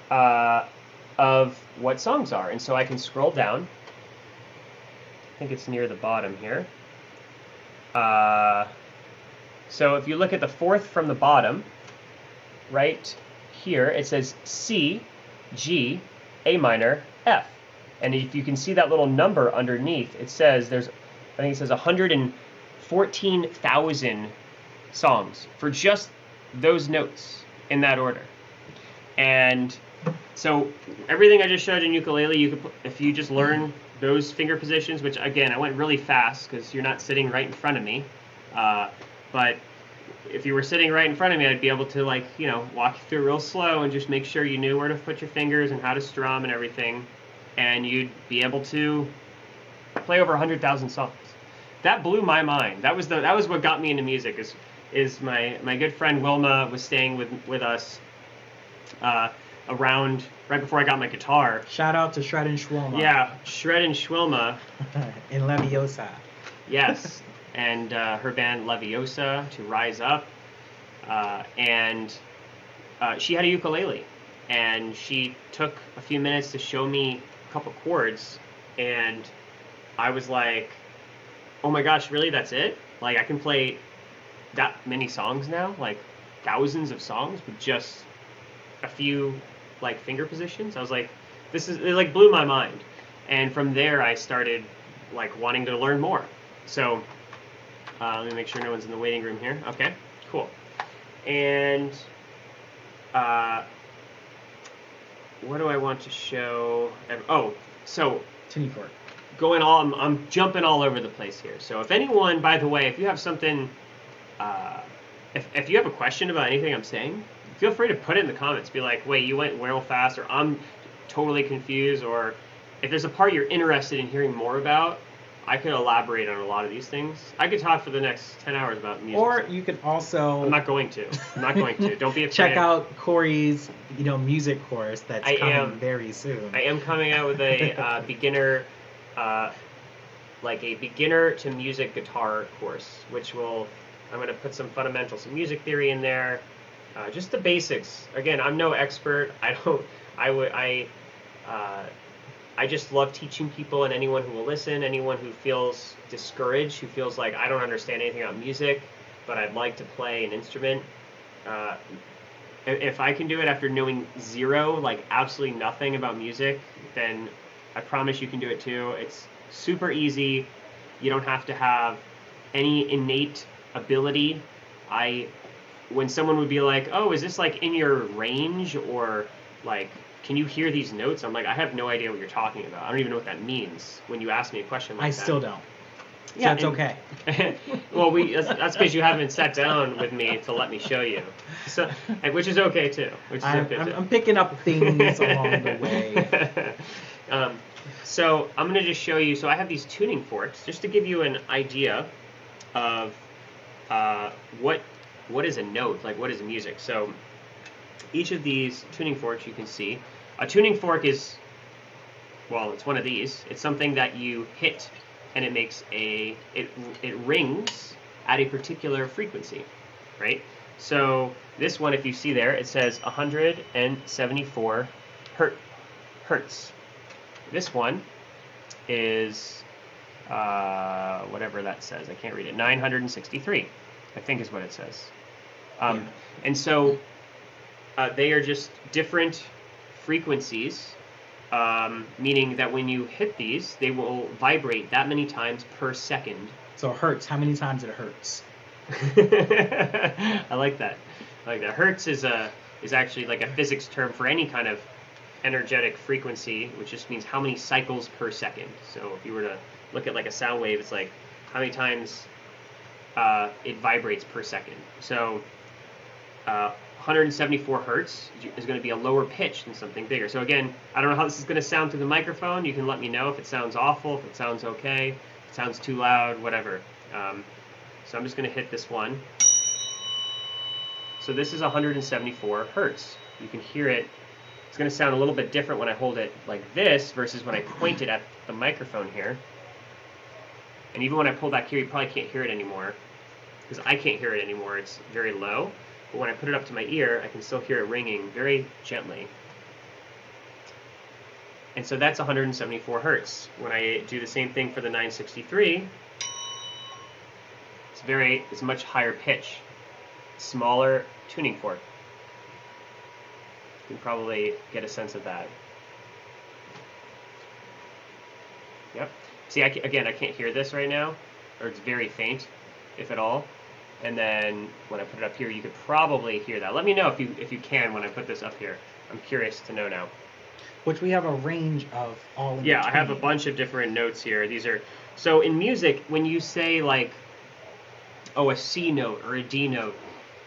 of what songs are. And so I can scroll down. I think it's near the bottom here. So if you look at the 4th from the bottom, right here, it says C, G, A minor, F. And if you can see that little number underneath, it says I think it says 114,000 songs for just those notes in that order. And so everything I just showed in ukulele, you could, if you just learn those finger positions, which again, I went really fast because you're not sitting right in front of me. But if you were sitting right in front of me, I'd be able to walk you through real slow and just make sure you knew where to put your fingers and how to strum and everything. And you'd be able to play over 100,000 songs. That blew my mind. That was what got me into music. Is my good friend Wilma was staying with us around right before I got my guitar. Shout out to Shred and Shwilma. Yeah, Shred and Shwilma. In Leviosa. Yes, and her band Leviosa, to Rise Up. And she had a ukulele. And she took a few minutes to show me a couple chords. And I was like, oh my gosh, really? That's it? Like, I can play that many songs now? Like, thousands of songs with just a few finger positions. I was like, it blew my mind. And from there I started wanting to learn more. So let me make sure no one's in the waiting room here. Okay, cool. And what do I want to show? Oh, so tuning fork. I'm jumping all over the place here. So if anyone, by the way, if you have something, if you have a question about anything I'm saying, feel free to put it in the comments. Be like, wait, you went real fast, or I'm totally confused, or if there's a part you're interested in hearing more about, I could elaborate on a lot of these things. I could talk for the next 10 hours about music. Or you could also... I'm not going to. Don't be afraid. Check out Corey's, music course that's coming very soon. I am coming out with a beginner, a beginner to music guitar course, which I'm going to put some fundamentals, some music theory in there. Just the basics. Again, I'm no expert. I just love teaching people, and anyone who will listen, anyone who feels discouraged, who feels like I don't understand anything about music, but I'd like to play an instrument. If I can do it after knowing zero, absolutely nothing about music, then I promise you can do it too. It's super easy. You don't have to have any innate ability. When someone would be like, oh, is this in your range, or can you hear these notes? I'm like, I have no idea what you're talking about. I don't even know what that means when you ask me a question like that. I still don't. So yeah, that's okay. Well, that's because you haven't sat down with me to let me show you. So, which is okay too. I'm picking up things along the way. So I'm going to just show you. So I have these tuning forks just to give you an idea of what is a note, what is music. So each of these tuning forks, you can see, a tuning fork is, it's one of these. It's something that you hit, and it makes it rings at a particular frequency, right? So this one, if you see there, it says 174 hertz. This one is whatever that says. I can't read it. 963, I think is what it says. And so they are just different frequencies, meaning that when you hit these, they will vibrate that many times per second. So hertz, how many times it hurts? I like that. Hertz is actually a physics term for any kind of energetic frequency, which just means how many cycles per second. So if you were to look at like a sound wave, it's like how many times it vibrates per second. So 174 hertz is going to be a lower pitch than something bigger. So again, I don't know how this is going to sound through the microphone. You can let me know if it sounds awful, if it sounds okay, if it sounds too loud, whatever. So I'm just going to hit this one. So this is 174 hertz. You can hear it. It's going to sound a little bit different when I hold it like this versus when I point it at the microphone here. And even when I pull back here, you probably can't hear it anymore, because I can't hear it anymore. It's very low. But when I put it up to my ear, I can still hear it ringing very gently. And so that's 174 hertz. When I do the same thing for the 963, it's a much higher pitch, smaller tuning fork. You can probably get a sense of that. Yep. See, again, I can't hear this right now, or it's very faint, if at all. And then when I put it up here, you could probably hear that. Let me know if you can when I put this up here. I'm curious to know now. Which we have a range of all in Yeah, between. I have a bunch of different notes here. These are, so in music, when you say like, oh, a C note or a D note,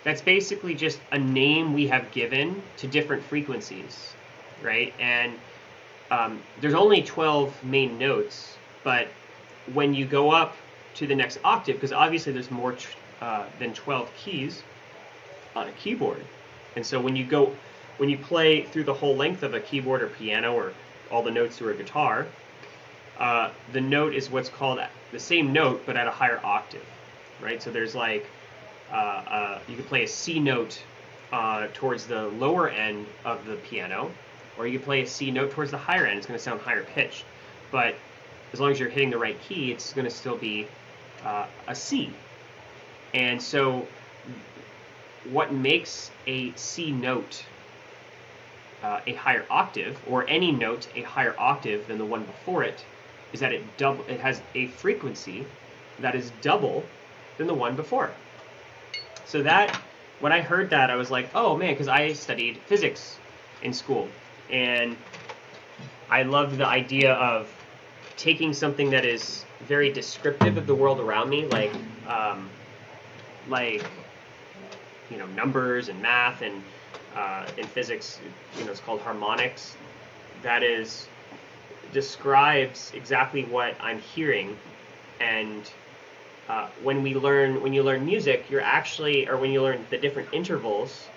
that's basically just a name we have given to different frequencies, right? And there's only 12 main notes, but when you go up to the next octave, because obviously there's more than 12 keys on a keyboard, and so when you play through the whole length of a keyboard or piano or all the notes through a guitar, the note is what's called the same note but at a higher octave, right? So there's like you could play a C note towards the lower end of the piano, or you could play a C note towards the higher end. It's going to sound higher pitched, but as long as you're hitting the right key, it's going to still be a C. And so what makes a C note a higher octave, or any note a higher octave than the one before it, is that it has a frequency that is double than the one before. So that, when I heard that, I was like, oh man, because I studied physics in school, and I loved the idea of taking something that is very descriptive of the world around me, like you know, numbers and math, and in physics, you know, it's called harmonics. That describes exactly what I'm hearing. And when you learn music, you're actually, or when you learn the different intervals,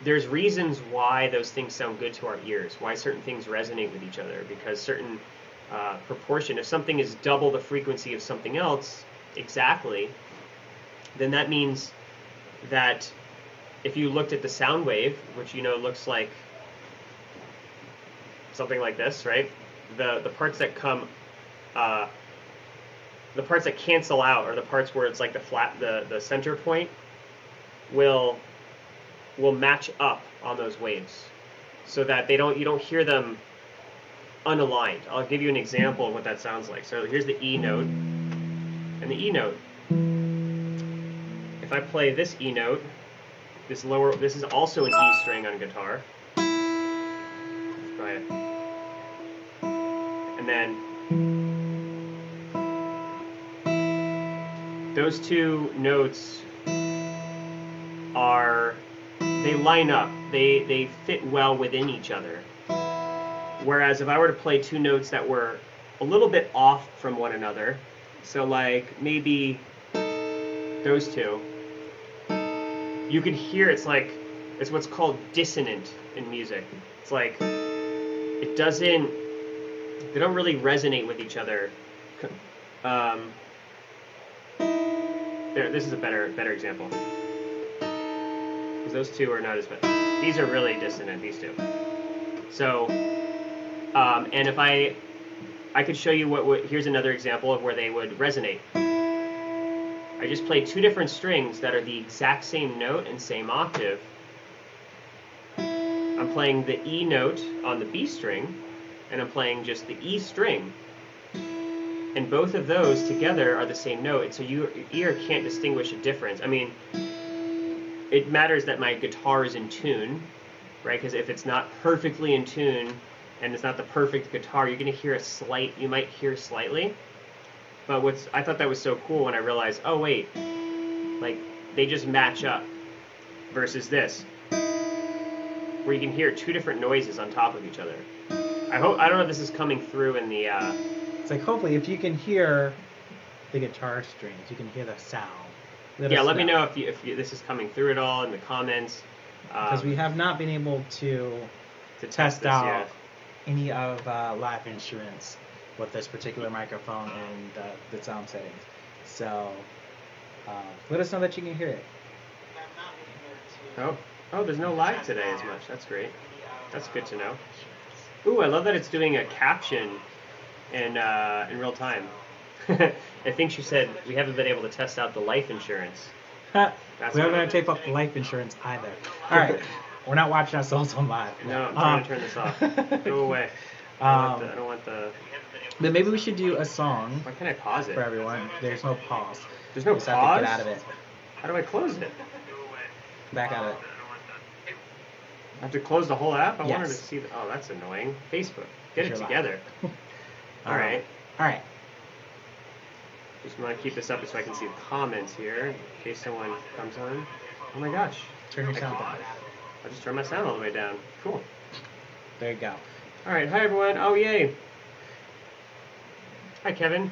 there's reasons why those things sound good to our ears, why certain things resonate with each other, because certain proportion, if something is double the frequency of something else exactly, then that means that if you looked at the sound wave, which you know looks like something like this, right? The parts that come, the parts that cancel out, or the parts where it's like the center point, will match up on those waves, so that you don't hear them unaligned. I'll give you an example of what that sounds like. So here's the E note, and the E note. If I play this E note, this is also an E string on guitar. Let's try it. And then those two notes they line up. They fit well within each other. Whereas if I were to play two notes that were a little bit off from one another, so like maybe those two, you can hear it's what's called dissonant in music. It's like they don't really resonate with each other. This is a better example, because those two are not as bad. These are really dissonant, these two. So, and if I could show you here's another example of where they would resonate. I just played two different strings that are the exact same note and same octave. I'm playing the E note on the B string, and I'm playing just the E string. And both of those together are the same note, and so your ear can't distinguish a difference. I mean, it matters that my guitar is in tune, right? Because if it's not perfectly in tune and it's not the perfect guitar, you're going to hear you might hear slightly. But I thought that was so cool when I realized, oh wait, like they just match up versus this, where you can hear two different noises on top of each other. I don't know if this is coming through in the... It's like, hopefully, if you can hear the guitar strings, you can hear the sound. Let me know if this is coming through at all in the comments. Because we have not been able to test this out yet. any of Live Insurance with this particular microphone and the sound settings. So let us know that you can hear it. Oh, there's no lag today as much. That's great. That's good to know. Ooh, I love that it's doing a caption in real time. I think she said we haven't been able to test out the life insurance. We haven't been able to tape up the life insurance either. All right, we're not watching ourselves on live. No, I'm trying to turn this off. Go away. I don't want the... But maybe we should do a song. Why can't I pause it? For everyone. There's no pause. There's no pause? Have to get out of it. How do I close it? Back out of it. I have to close the whole app? I Yes. wanted to see the... Oh, that's annoying. Facebook. Get it together. All right. All right. Just want to keep this up so I can see the comments here in case someone comes on. Oh my gosh. Turn your sound down. I'll just turn my sound all the way down. Cool. There you go. All right. Hi, everyone. Oh, yay. Hi, Kevin.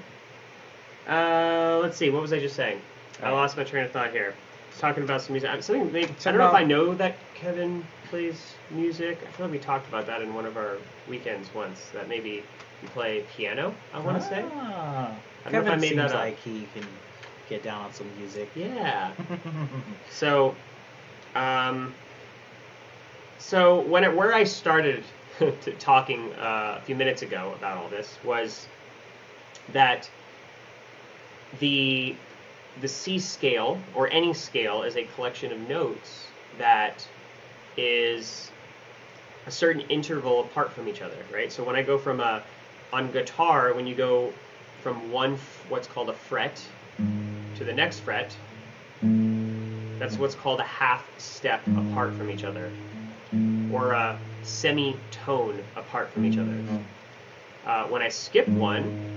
Let's see. What was I just saying? I lost my train of thought here. I was talking about some music. I don't know if I know that Kevin plays music. I feel like we talked about that in one of our weekends once, that maybe you play piano, I want to say. I don't know if I made that up. Like he can get down on some music. Yeah. So where I started talking a few minutes ago about all this was that the C scale, or any scale, is a collection of notes that is a certain interval apart from each other, right? So when I go from on guitar, when you go from what's called a fret to the next fret, that's what's called a half step apart from each other, or a semitone apart from each other. When I skip one,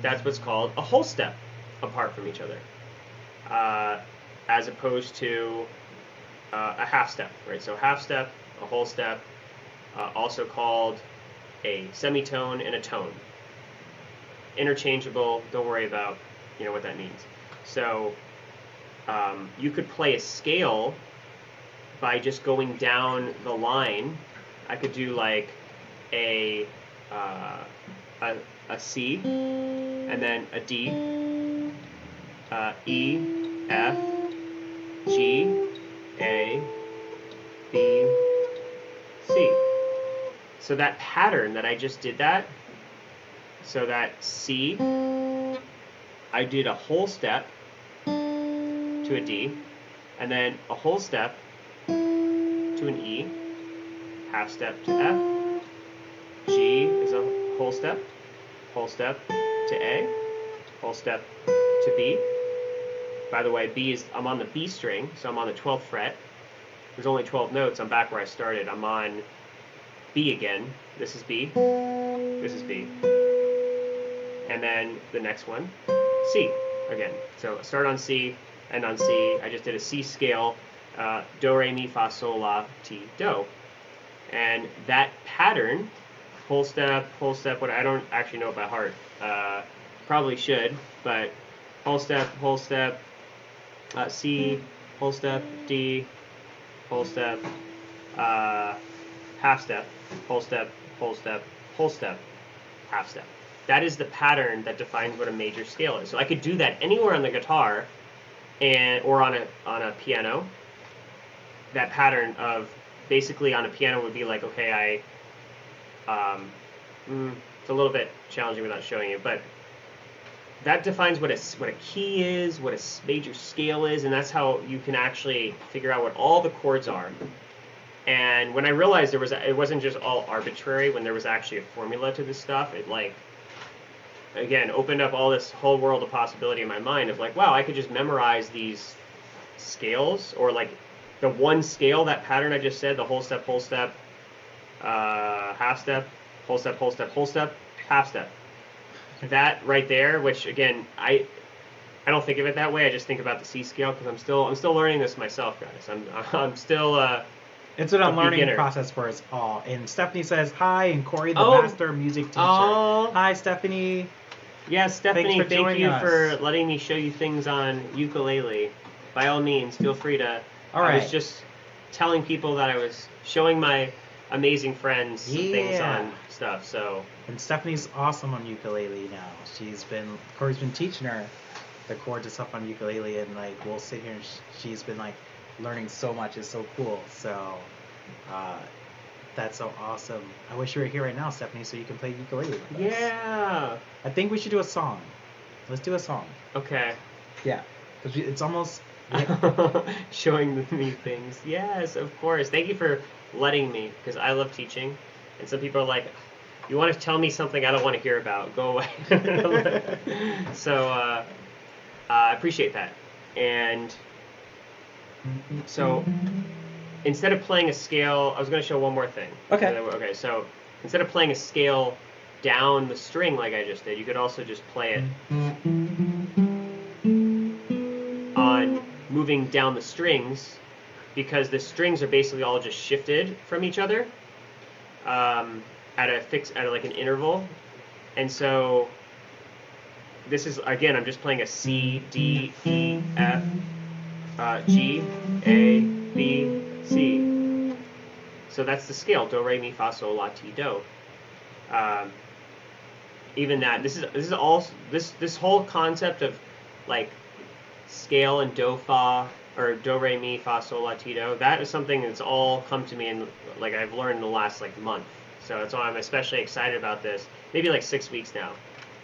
that's what's called a whole step apart from each other, as opposed to a half step, right? So half step, a whole step, also called a semitone and a tone. Interchangeable, don't worry about what that means. So you could play a scale by just going down the line. I could do like a C, and then a D, E, F, G, A, B, C. So that pattern that I just did that, so that C, I did a whole step to a D, and then a whole step to an E, half step to F, G is a whole step to A, whole step to B. By the way, B is, I'm on the B string, so I'm on the 12th fret. There's only 12 notes. I'm back where I started. I'm on B again. This is B. This is B. And then the next one, C again. So start on C, end on C. I just did a C scale, do, re, mi, fa, sol, la, ti, do. And that pattern, whole step, what I don't actually know it by heart. Probably should, but whole step, C, whole step, D, whole step, half step, whole step, half step. That is the pattern that defines what a major scale is. So I could do that anywhere on the guitar, or on a piano. That pattern of basically on a piano would be like, okay, it's a little bit challenging without showing you, but that defines what a key is, what a major scale is, and that's how you can actually figure out what all the chords are. And when I realized it wasn't just all arbitrary, when there was actually a formula to this stuff, it again opened up all this whole world of possibility in my mind of like, wow, I could just memorize these scales, or like the one scale, that pattern I just said, the whole step, half step, whole step, whole step, whole step, half step. That right there, which again, I don't think of it that way. I just think about the C scale because I'm still learning this myself, guys. I'm still it's a learning beginner. process for us all. And Stephanie says hi, and Corey, the Oh. master music teacher. Oh. Hi, Stephanie. Yeah, Stephanie, Thanks for thank you joining for us. letting me show you things on ukulele. By all means, feel free to. All I right. was just telling people that I was showing my amazing friends some things on stuff. So. And Stephanie's awesome on ukulele now. Corey's been teaching her the chords and stuff on ukulele, and like we'll sit here and she's been like learning so much. It's so cool. So that's so awesome. I wish you were here right now, Stephanie, so you can play ukulele with us. Yeah. I think we should do a song. Let's do a song. Okay. Yeah, because it's almost showing me things. Yes, of course. Thank you for letting me, because I love teaching, and some people are like, you want to tell me something I don't want to hear about, go away. So I appreciate that. And so instead of playing a scale, I was going to show one more thing. Okay. So instead of playing a scale down the string like I just did, you could also just play it on moving down the strings, because the strings are basically all just shifted from each other at like an interval. And so this is, again, I'm just playing a C, D, E, F, G, A, B, C. So that's the scale: do, re, mi, fa, sol, la, ti, do. Even that, this is whole concept of like scale and do, fa, or do, re, mi, fa, sol, la, ti, do. That is something that's all come to me and like I've learned in the last like month. So that's why I'm especially excited about this. Maybe like 6 weeks now,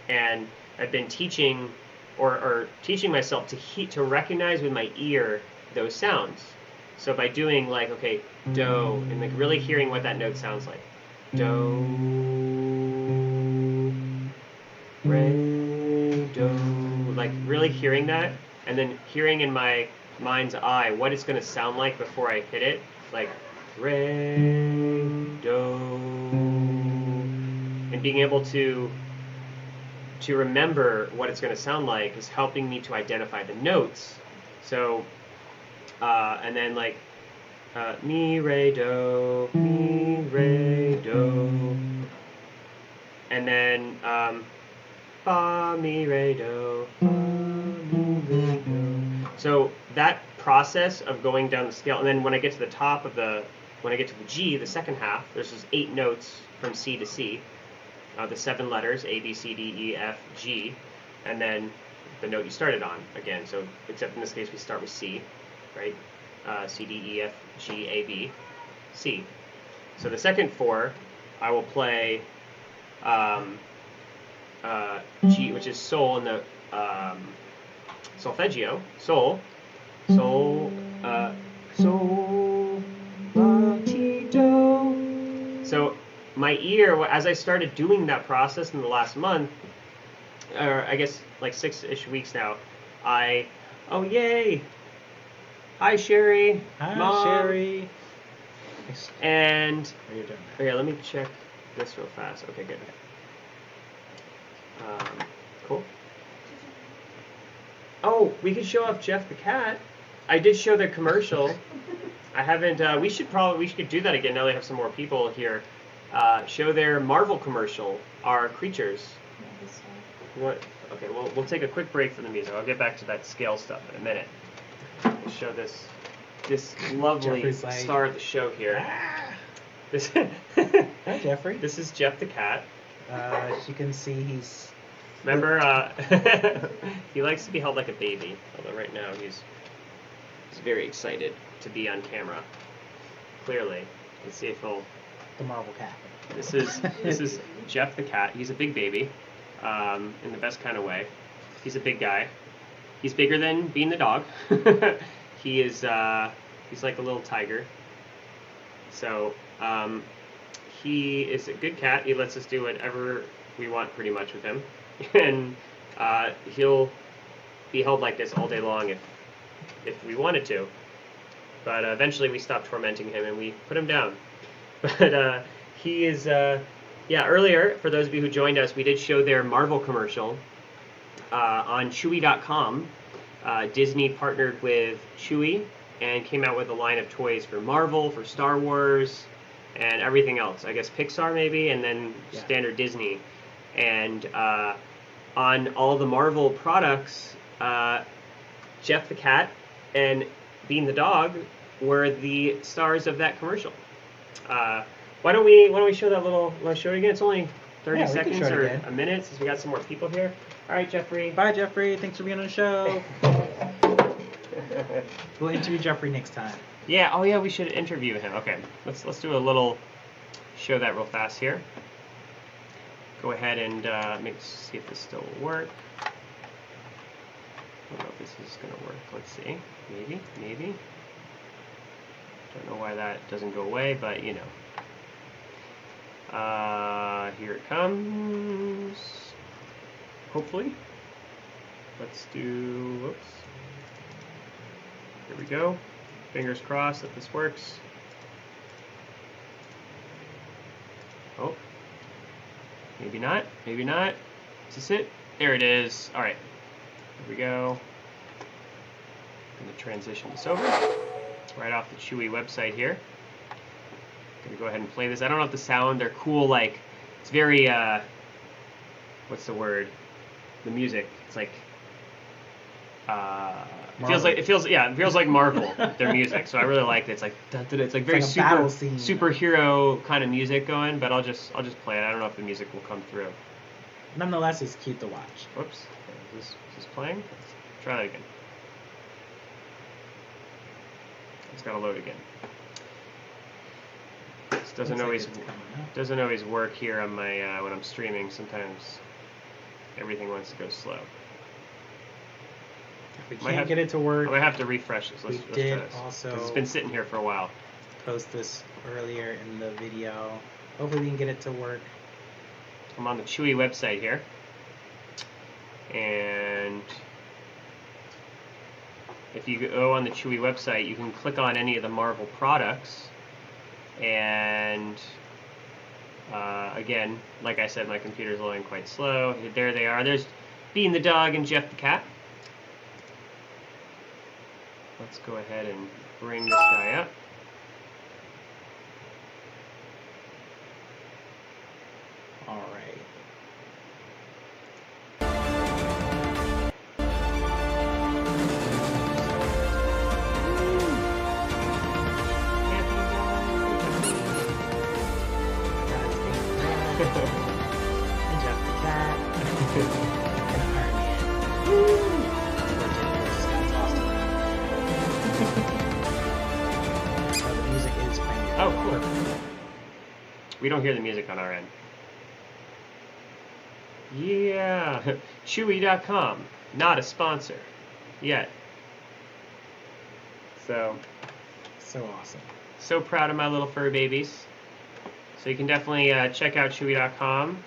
and I've been teaching or teaching myself to recognize with my ear those sounds. So by doing like, okay, do, and like really hearing what that note sounds like. Do, re, do, like really hearing that, and then hearing in my mind's eye what it's going to sound like before I hit it, like re, do, and being able to remember what it's going to sound like is helping me to identify the notes. So, and then like mi, re, do, and then fa, mi, re, do, fa, mi, re, do. So that process of going down the scale, and then when I get to the top of when I get to the G, the second half, there's just 8 notes from C to C. The 7 letters, A, B, C, D, E, F, G, and then the note you started on again. So, except in this case, we start with C, right? C, D, E, F, G, A, B, C. So the second 4, I will play G, which is sol in the solfeggio. Sol, sol, sol, la, ti, do. So my ear, as I started doing that process in the last month, or I guess like 6-ish weeks now, oh yay! Hi Sherry. Hi Mom. Sherry. And What are you doing? okay, let me check this real fast. Okay, good. Cool. Oh, we could show off Jeff the cat. I did show their commercial. I haven't. We should do that again now. They have some more people here. Show their Marvel commercial. Our creatures. What? Okay, we'll take a quick break from the music. I'll get back to that scale stuff in a minute. We'll show this lovely star of the show here. Ah! This Hi Jeffrey. This is Jeff the cat. As you can see, he's. Remember, he likes to be held like a baby. Although right now he's very excited to be on camera. Clearly, let's see if he'll. The Marvel cat. This is Jeff the cat. He's a big baby, in the best kind of way. He's a big guy. He's bigger than Bean the dog. He is. He's like a little tiger. So he is a good cat. He lets us do whatever we want pretty much with him, and he'll be held like this all day long if we wanted to. But eventually we stopped tormenting him and we put him down. But he is, yeah, earlier, for those of you who joined us, we did show their Marvel commercial on Chewy.com. Disney partnered with Chewy and came out with a line of toys for Marvel, for Star Wars, and everything else. I guess Pixar maybe, and then standard Disney. And on all the Marvel products, Jeff the cat and Bean the dog were the stars of that commercial. Why don't we show that little? Want to show it again? It's only 30 seconds or a minute since we got some more people here. All right, Jeffrey. Bye, Jeffrey. Thanks for being on the show. We'll interview Jeffrey next time. Yeah. Oh yeah, we should interview him. Okay. Let's do a little show that real fast here. Go ahead and see if this still will work. I don't know if this is going to work. Let's see. Maybe. Don't know why that doesn't go away, but you know. Here it comes. Hopefully. Let's do, whoops. Here we go. Fingers crossed that this works. Oh. Maybe not. Is this it? There it is. All right. Here we go. I'm going to transition this over. Right off the Chewy website here. I'm going to go ahead and play this. I don't know if the sound, they're cool, like, it's very, what's the word? The music. It's like, it feels like Marvel, their music. So I really like it. It's like, it's like very superhero kind of music going, but I'll just play it. I don't know if the music will come through. Nonetheless, it's cute to watch. Whoops. Is this playing? Let's try that again. It's got to load again. This doesn't always work here on my when I'm streaming. Sometimes everything wants to go slow. If we can't get it to work, I might have to refresh this. Let's try this. Also, it's been sitting here for a while. Post this earlier in the video. Hopefully we can get it to work. I'm on the Chewy website here, and if you go on the Chewy website, you can click on any of the Marvel products, and again, like I said, my computer's loading quite slow. There they are. There's Bean the dog and Jeff the cat. Let's go ahead and bring this guy up. All right. And Jeff the cat. And Iron Man. Woo! That's awesome. So the music is playing. Oh, cool. We don't hear the music on our end. Yeah. Chewy.com. Not a sponsor. Yet. So awesome. So proud of my little fur babies. So you can definitely check out Chewy.com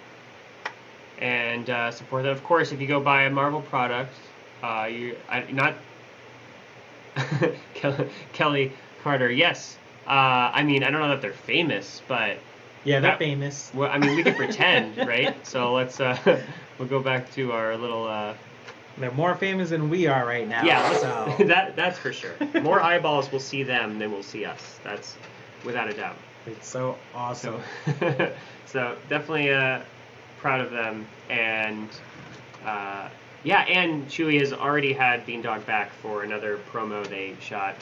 and support them. Of course, if you go buy a Marvel product, Kelly Carter. Yes. I mean, I don't know that they're famous, but yeah, they're famous. Well, I mean, we can pretend, right? So let's we'll go back to our little. They're more famous than we are right now. Yeah, so. that's for sure. More eyeballs will see them than will see us. That's without a doubt. It's so awesome. So definitely proud of them, and yeah, and Chewy has already had Beandog back for another promo they shot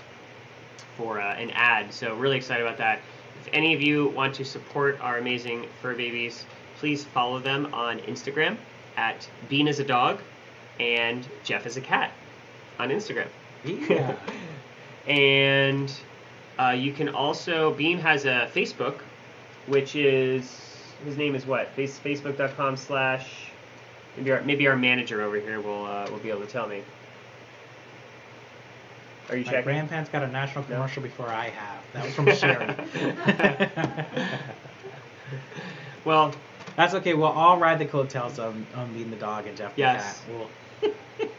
for an ad. So really excited about that. If any of you want to support our amazing fur babies, please follow them on Instagram at Bean is a dog and Jeff is a cat on Instagram. Yeah. And you can also, Bean has a Facebook, which is, his name is what? Facebook.com/ maybe our manager over here will be able to tell me. Are you checking? My grandparents got a national commercial before I have. That was from Sherry. Well, that's okay. We'll all ride the coattails on Bean the dog and Jeff the cat.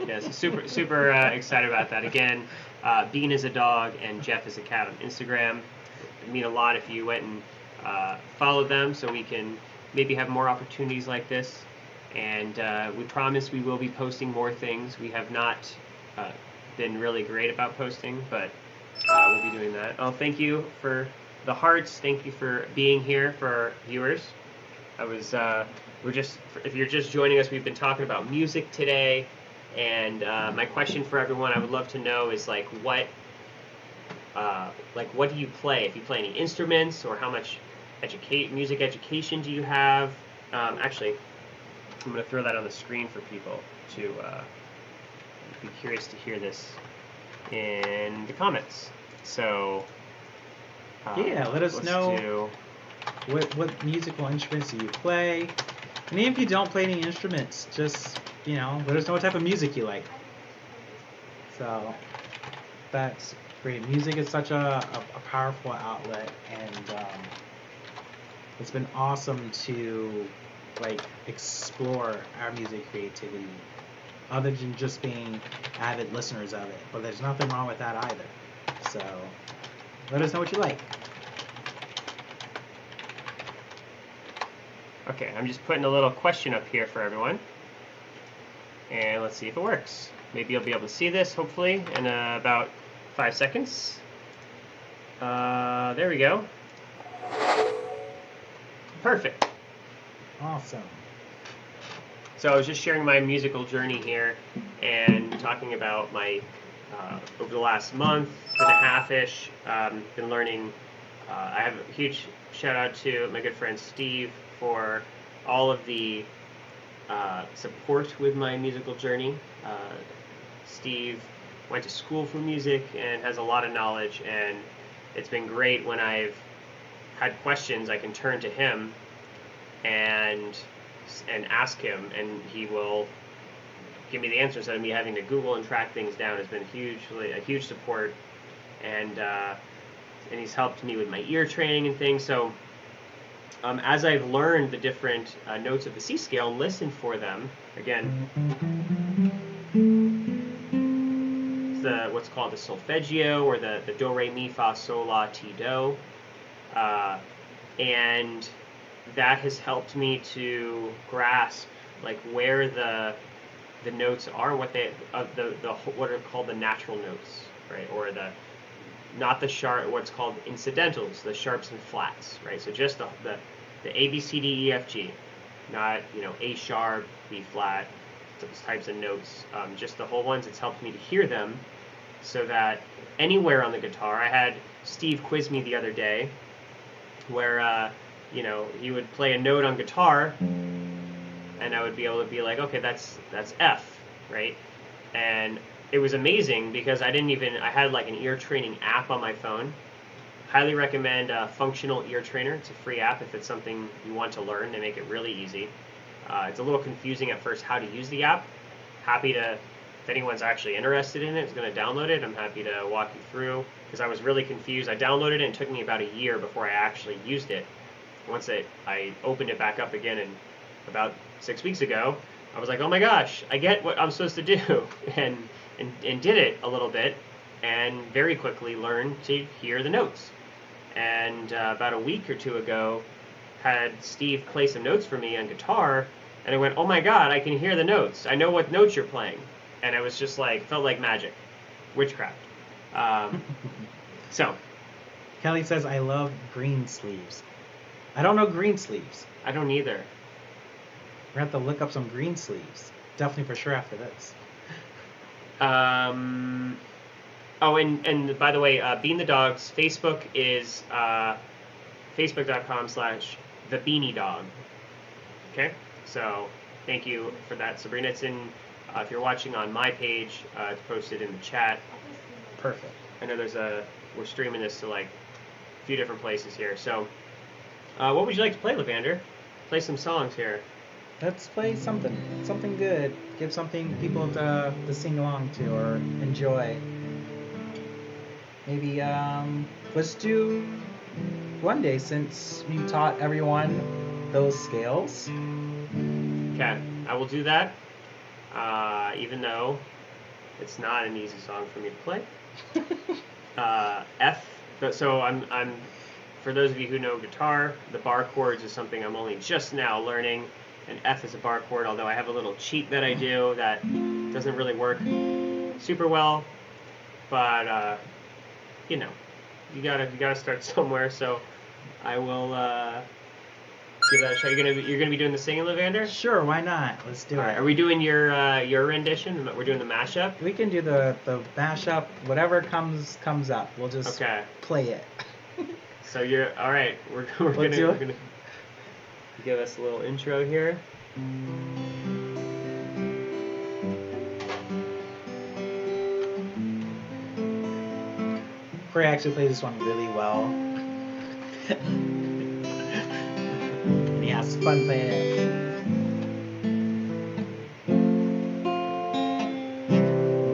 Yes, super excited about that. Again, Bean is a dog and Jeff is a cat on Instagram. It would mean a lot if you went and followed them, so we can maybe have more opportunities like this. And we promise we will be posting more things. We have not been really great about posting, but we'll be doing that. Oh, thank you for the hearts. Thank you for being here for our viewers. If you're just joining us, we've been talking about music today. And my question for everyone, I would love to know, is what do you play? If you play any instruments, or how much music education do you have? Actually, I'm going to throw that on the screen for people to be curious to hear this in the comments. So yeah, let us know what musical instruments do you play. And even if you don't play any instruments, just let us know what type of music you like. So that's great. Music is such a powerful outlet, and it's been awesome to explore our music creativity, other than just being avid listeners of it. But there's nothing wrong with that either. So let us know what you like. Okay, I'm just putting a little question up here for everyone. And let's see if it works. Maybe you'll be able to see this, hopefully, in about 5 seconds. There we go. Perfect. Awesome. So I was just sharing my musical journey here and talking about my, over the last month and a half-ish, been learning. I have a huge shout out to my good friend Steve for all of the support with my musical journey. Steve went to school for music and has a lot of knowledge, and it's been great when I've had questions. I can turn to him and ask him, and he will give me the answers instead of me having to Google and track things down. Has been a huge support, and he's helped me with my ear training and things. So as I've learned the different notes of the C scale and listened for them, again, it's what's called the solfeggio, or the do, re, mi, fa, sol, la, ti, do, and that has helped me to grasp where the notes are, what are called the natural notes, right, or not the sharp, what's called incidentals, the sharps and flats, right? So just the A, B, C, D, E, F, G, not A sharp, B flat, those types of notes. Just the whole ones. It's helped me to hear them, so that anywhere on the guitar. I had Steve quiz me the other day, where he would play a note on guitar, and I would be able to be like, okay, that's F, right? And it was amazing because I had an ear training app on my phone. Highly recommend Functional Ear Trainer. It's a free app if it's something you want to learn. They make it really easy. It's a little confusing at first how to use the app. Happy to, if anyone's actually interested in it, is going to download it. I'm happy to walk you through, because I was really confused. I downloaded it and it took me about a year before I actually used it. Once I opened it back up again, and about 6 weeks ago, I was like, oh my gosh, I get what I'm supposed to do, and did it a little bit, and very quickly learned to hear the notes. And about a week or two ago, had Steve play some notes for me on guitar, and I went, oh my god, I can hear the notes. I know what notes you're playing. And I was just felt like magic. Witchcraft. So. Kelly says, I love green sleeves. I don't know green sleeves. I don't either. We're going to have to look up some green sleeves. Definitely for sure after this. Oh, and by the way, Bean the Dog's Facebook is facebook.com/thebeaniedog. Okay? So thank you for that, Sabrina. It's in, if you're watching on my page, it's posted in the chat. Perfect. I know we're streaming this to a few different places here. So what would you like to play, Lavander? Play some songs here. Let's play something good. Give something people to sing along to or enjoy. Maybe let's do One Day, since you taught everyone those scales. Okay, I will do that. Even though it's not an easy song for me to play. F. So I'm for those of you who know guitar, the bar chords is something I'm only just now learning, and F is a bar chord. Although I have a little cheat that I do that doesn't really work super well, but you know, you gotta start somewhere. So I will give that a shot. You're gonna be doing the singing, Levander? Sure, why not? Let's do it. Right. Are we doing your rendition? We're doing the mashup. We can do the mashup. Whatever comes up. We'll just play it. So you're all right. We're gonna give us a little intro here. Corey actually plays this one really well. And he has fun playing it.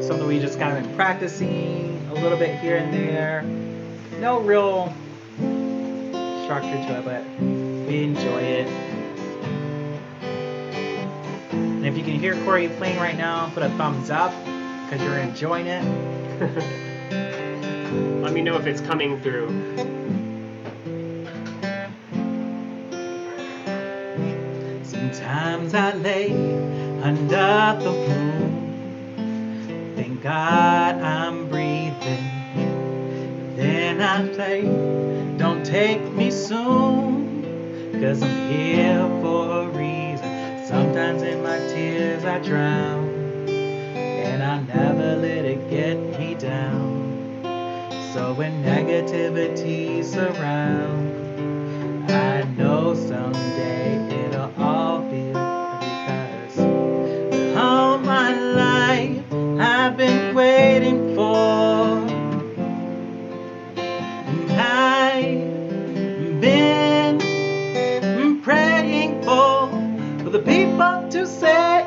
Something we just kind of been practicing a little bit here and there. No real structure to it, but we enjoy it. And if you can hear Corey playing right now, put a thumbs up because you're enjoying it. Let me know if it's coming through. Sometimes I lay under the moon, thank God I'm breathing. Then I say, don't take me soon, 'cause I'm here for a reason. Sometimes in my tears I drown, and I'll never let it get me down. So when negativity surrounds, I know someday it'll all be because all my life I've been waiting for. I've been praying for the people to say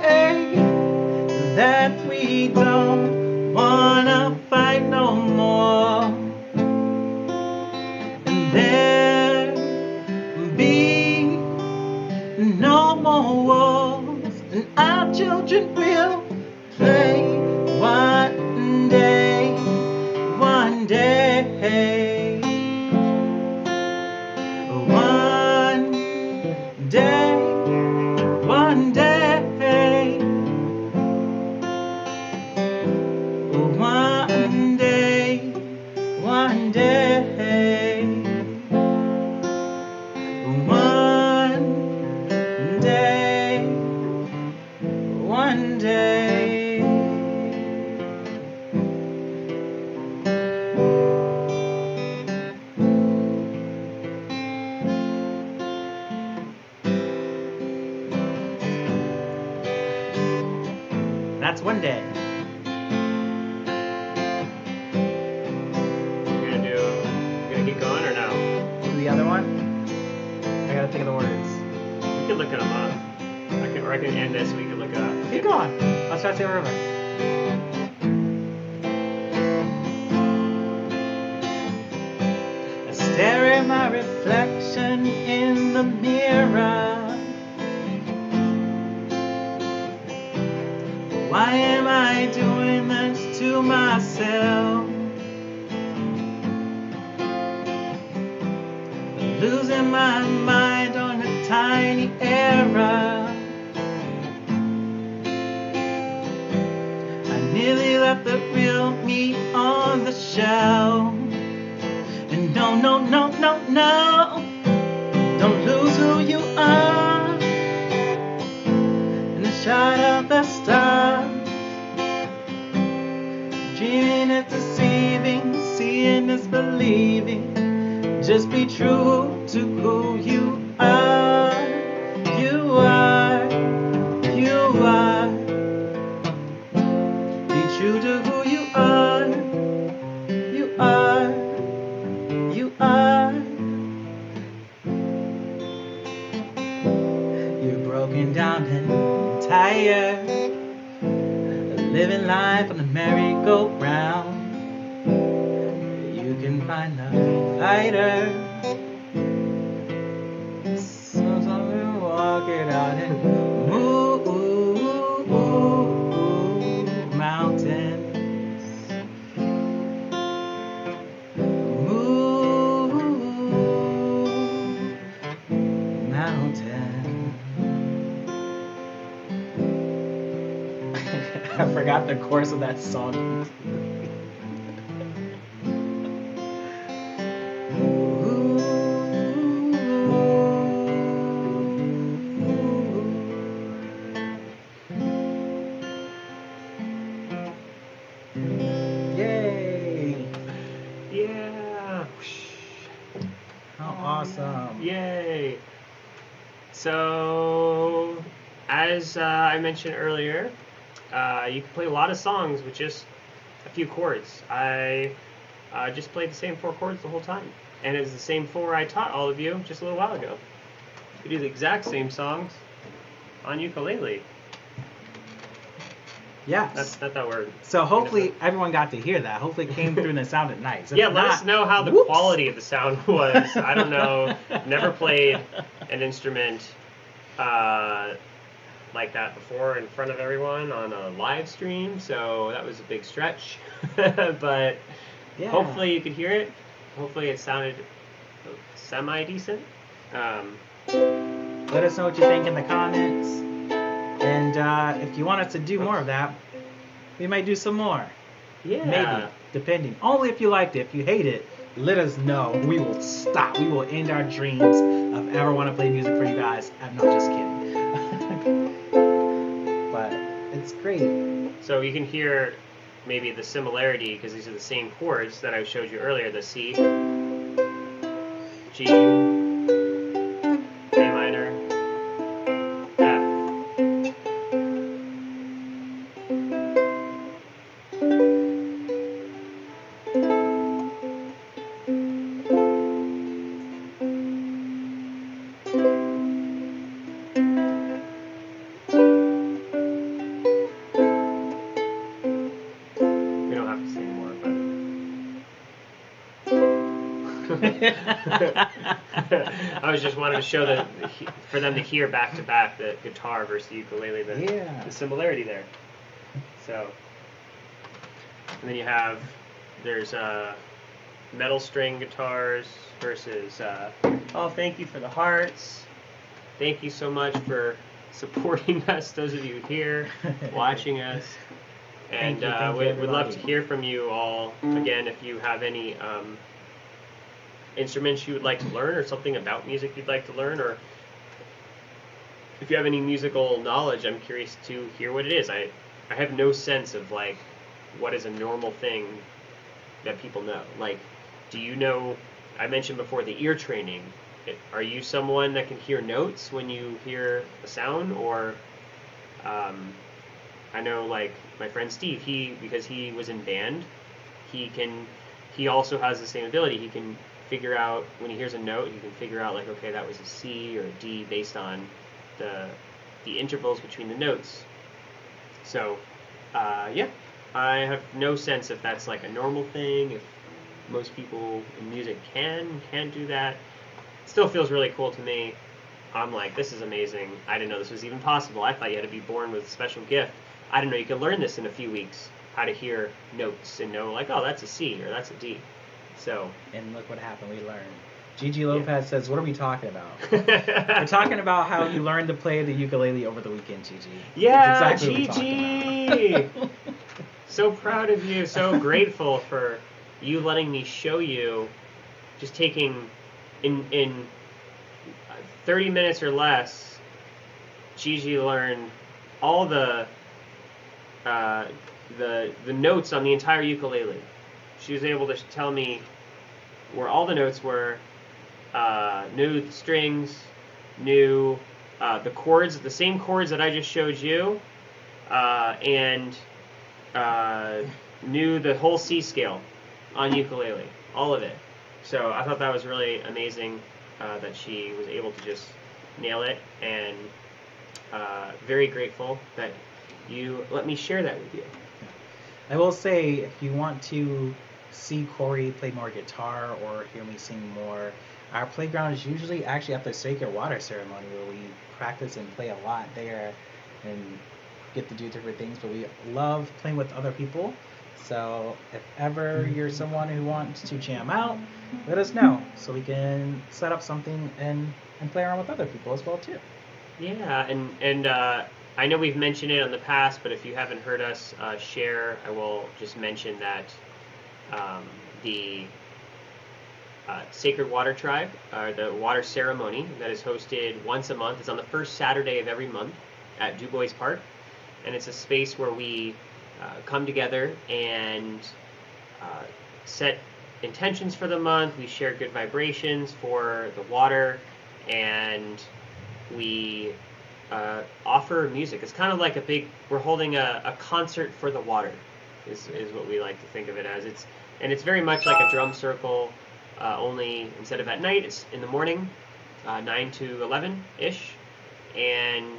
that we don't wanna fight no more, and there be no more wars, and our children will play one day, one day, one day, one day, one day, one day, one day, one day. That's one day. We're gonna keep going or no? Do the other one? I gotta think of the words. We can look them up. I can end this. We can look it up. Keep going. I'll try to say whatever. I stare at my reflection in the mirror. Why am I doing this to myself? Losing my mind on a tiny error. I nearly left the real me on the shelf. And no, no, no, no, no, don't lose who you are in the shot of the stars. Dreaming is deceiving, seeing is believing. Just be true to who you are. You are, you are. Be true to who you are. You are, you are. You're broken down and tired, living life on a merry-go-round. You can find the fighter. So we walk it out and move mountains. I forgot the chorus of that song. Yay! Yeah! How awesome! Yay! So, as I mentioned earlier, you can play a lot of songs with just a few chords. I just played the same 4 chords the whole time. And it's the same 4 I taught all of you just a little while ago. We do the exact same songs on ukulele. Yes. That's not that word. So hopefully everyone got to hear that. Hopefully it came through and it sounded nice. If Yeah, let not, us know how the whoops. quality of the sound was. I don't know. Never played an instrument like that before in front of everyone on a live stream, so that was a big stretch. But Yeah. hopefully you could hear it. Hopefully it sounded semi-decent. Let us know what you think in the comments. And if you want us to do more of that, we might do some more. Yeah. Maybe, depending. Only if you liked it. If you hate it, let us know. We will stop. We will end our dreams of ever want to play music for you guys. I'm not just kidding. But it's great. So you can hear maybe the similarity, because these are the same chords that I showed you earlier, the C, G, A minor, F. We don't have to sing more, but I was just wanting to show for them to hear back to back the guitar versus the ukulele, the similarity there. So, and then there's metal string guitars versus, oh, thank you for the hearts. Thank you so much for supporting us, those of you here, watching us. And Thank you, we'd love to everybody. hear from you all. Again, if you have any instruments you would like to learn, or something about music you'd like to learn, or if you have any musical knowledge, I'm curious to hear what it is. I have no sense of like what is a normal thing that people know. Like, do you know? I mentioned before the ear training. Are you someone that can hear notes when you hear a sound, or I know, like, my friend Steve, because he was in band, he also has the same ability. He can figure out, when he hears a note, he can figure out, like, okay, that was a C or a D based on the intervals between the notes. So, yeah, I have no sense if that's, like, a normal thing, if most people in music can't do that. It still feels really cool to me. I'm like, this is amazing. I didn't know this was even possible. I thought you had to be born with a special gift. I didn't know you could learn this in a few weeks, how to hear notes and know, like, oh, that's a C or that's a D. So. And look what happened. We learned. Gigi Lopez says, what are we talking about? We're talking about how you learned to play the ukulele over the weekend, Gigi. Yeah, That's exactly what we're Gigi! So proud of you. So grateful for you letting me show you, just taking in 30 minutes or less, Gigi learned all the notes on the entire ukulele. She was able to tell me where all the notes were, knew the strings, knew the chords, the same chords that I just showed you, and knew the whole C scale on ukulele, all of it. So I thought that was really amazing that she was able to just nail it, and very grateful that you let me share that with you. I will say, if you want to see Corey play more guitar or hear me sing more, our playground is usually actually at the Sacred Water Ceremony, where we practice and play a lot there and get to do different things, but we love playing with other people. So if ever you're someone who wants to jam out, let us know so we can set up something and play around with other people as well too. Yeah, and I know we've mentioned it in the past, but if you haven't heard us share, I will just mention that the Sacred Water Tribe, the water ceremony that is hosted once a month. It's on the first Saturday of every month at Du Bois Park, and it's a space where we come together and set intentions for the month. We share good vibrations for the water, and we offer music. It's kind of like we're holding a concert for the water, is what we like to think of it as. It's very much like a drum circle, only instead of at night, it's in the morning, 9 to 11-ish, and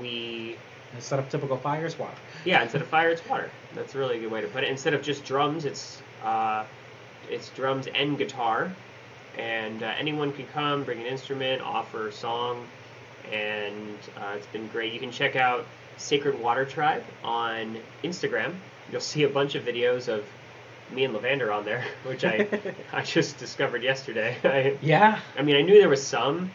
we... Instead of typical fire, it's water. Yeah, instead of fire, it's water. That's a really good way to put it. Instead of just drums, it's drums and guitar, and anyone can come, bring an instrument, offer a song, and it's been great. You can check out Sacred Water Tribe on Instagram. You'll see a bunch of videos of me and Lavander on there, which I just discovered yesterday. Yeah? I mean, I knew there was some.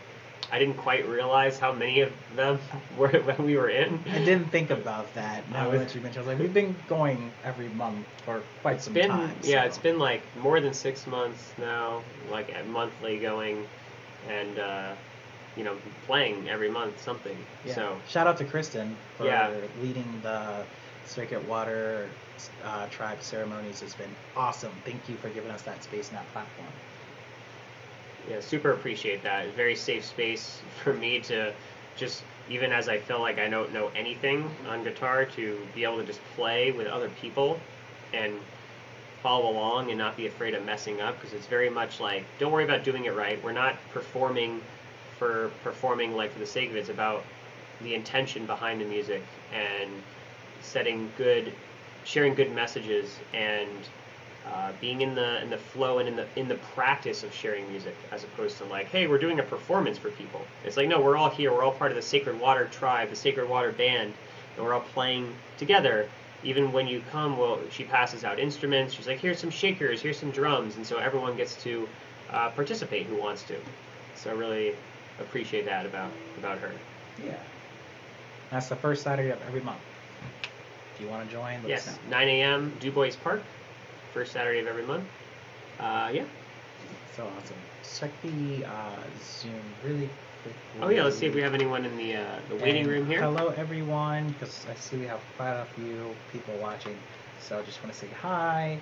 I didn't quite realize how many of them were when we were in. I didn't think about that. Now that you mentioned, I was like, we've been going every month for quite some time. Yeah, it's been like more than 6 months now, like monthly going, and playing every month something. Yeah. So shout out to Kristen for leading the Sacred Water Tribe ceremonies. It's been awesome. Thank you for giving us that space and that platform. Yeah, super appreciate that. It's a very safe space for me to just, even as I feel like I don't know anything on guitar, to be able to just play with other people and follow along and not be afraid of messing up, because it's very much like, don't worry about doing it right. We're not performing like for the sake of it. It's about the intention behind the music and sharing good messages, and being in the flow and in the practice of sharing music, as opposed to like, hey, we're doing a performance for people. It's like, no, we're all here. We're all part of the Sacred Water Tribe, the Sacred Water Band, and we're all playing together. Even when you come, she passes out instruments. She's like, here's some shakers, here's some drums, and so everyone gets to participate who wants to. So I really appreciate that about her. Yeah. That's the first Saturday of every month. If you want to join, let us know. 9 a.m. Du Bois Park, first Saturday of every month. Yeah. So awesome. Check the Zoom really quickly. Oh yeah, let's see if we have anyone in the waiting room here. Hello everyone, because I see we have quite a few people watching. So I just want to say hi.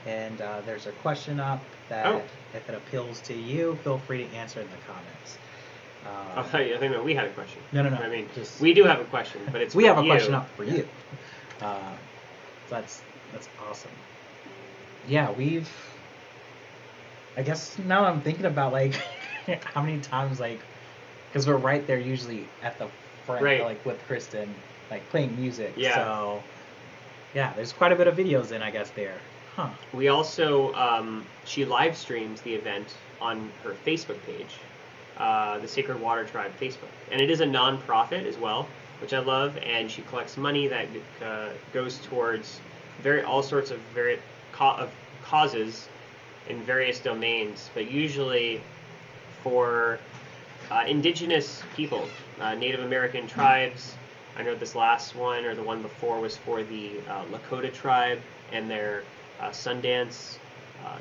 And there's a question up that if it appeals to you, feel free to answer in the comments. I think we had a question. No. I mean, we do have a question, but it's we have a you. question up for you. That's awesome. Yeah, I guess now I'm thinking about like how many times, like, because we're right there usually at the front, like with Kristen, like playing music. Yeah. So yeah, there's quite a bit of videos in, I guess, there. Huh. We also she live streams the event on her Facebook page, the Sacred Water Tribe Facebook, and it is a non-profit as well, which I love. And she collects money that goes towards all sorts of causes in various domains, but usually for indigenous people, Native American tribes. I know this last one, or the one before, was for the Lakota tribe and their Sundance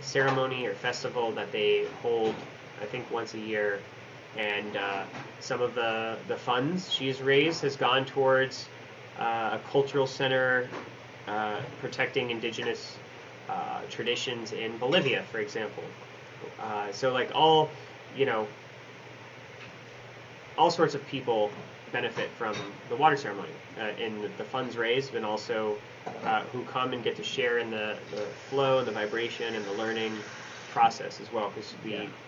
ceremony or festival that they hold, I think, once a year. And some of the funds she's raised has gone towards a cultural center protecting indigenous traditions in Bolivia, for example. So like all sorts of people benefit from the water ceremony in the funds raised, and also who come and get to share in the flow and the vibration and the learning process as well, because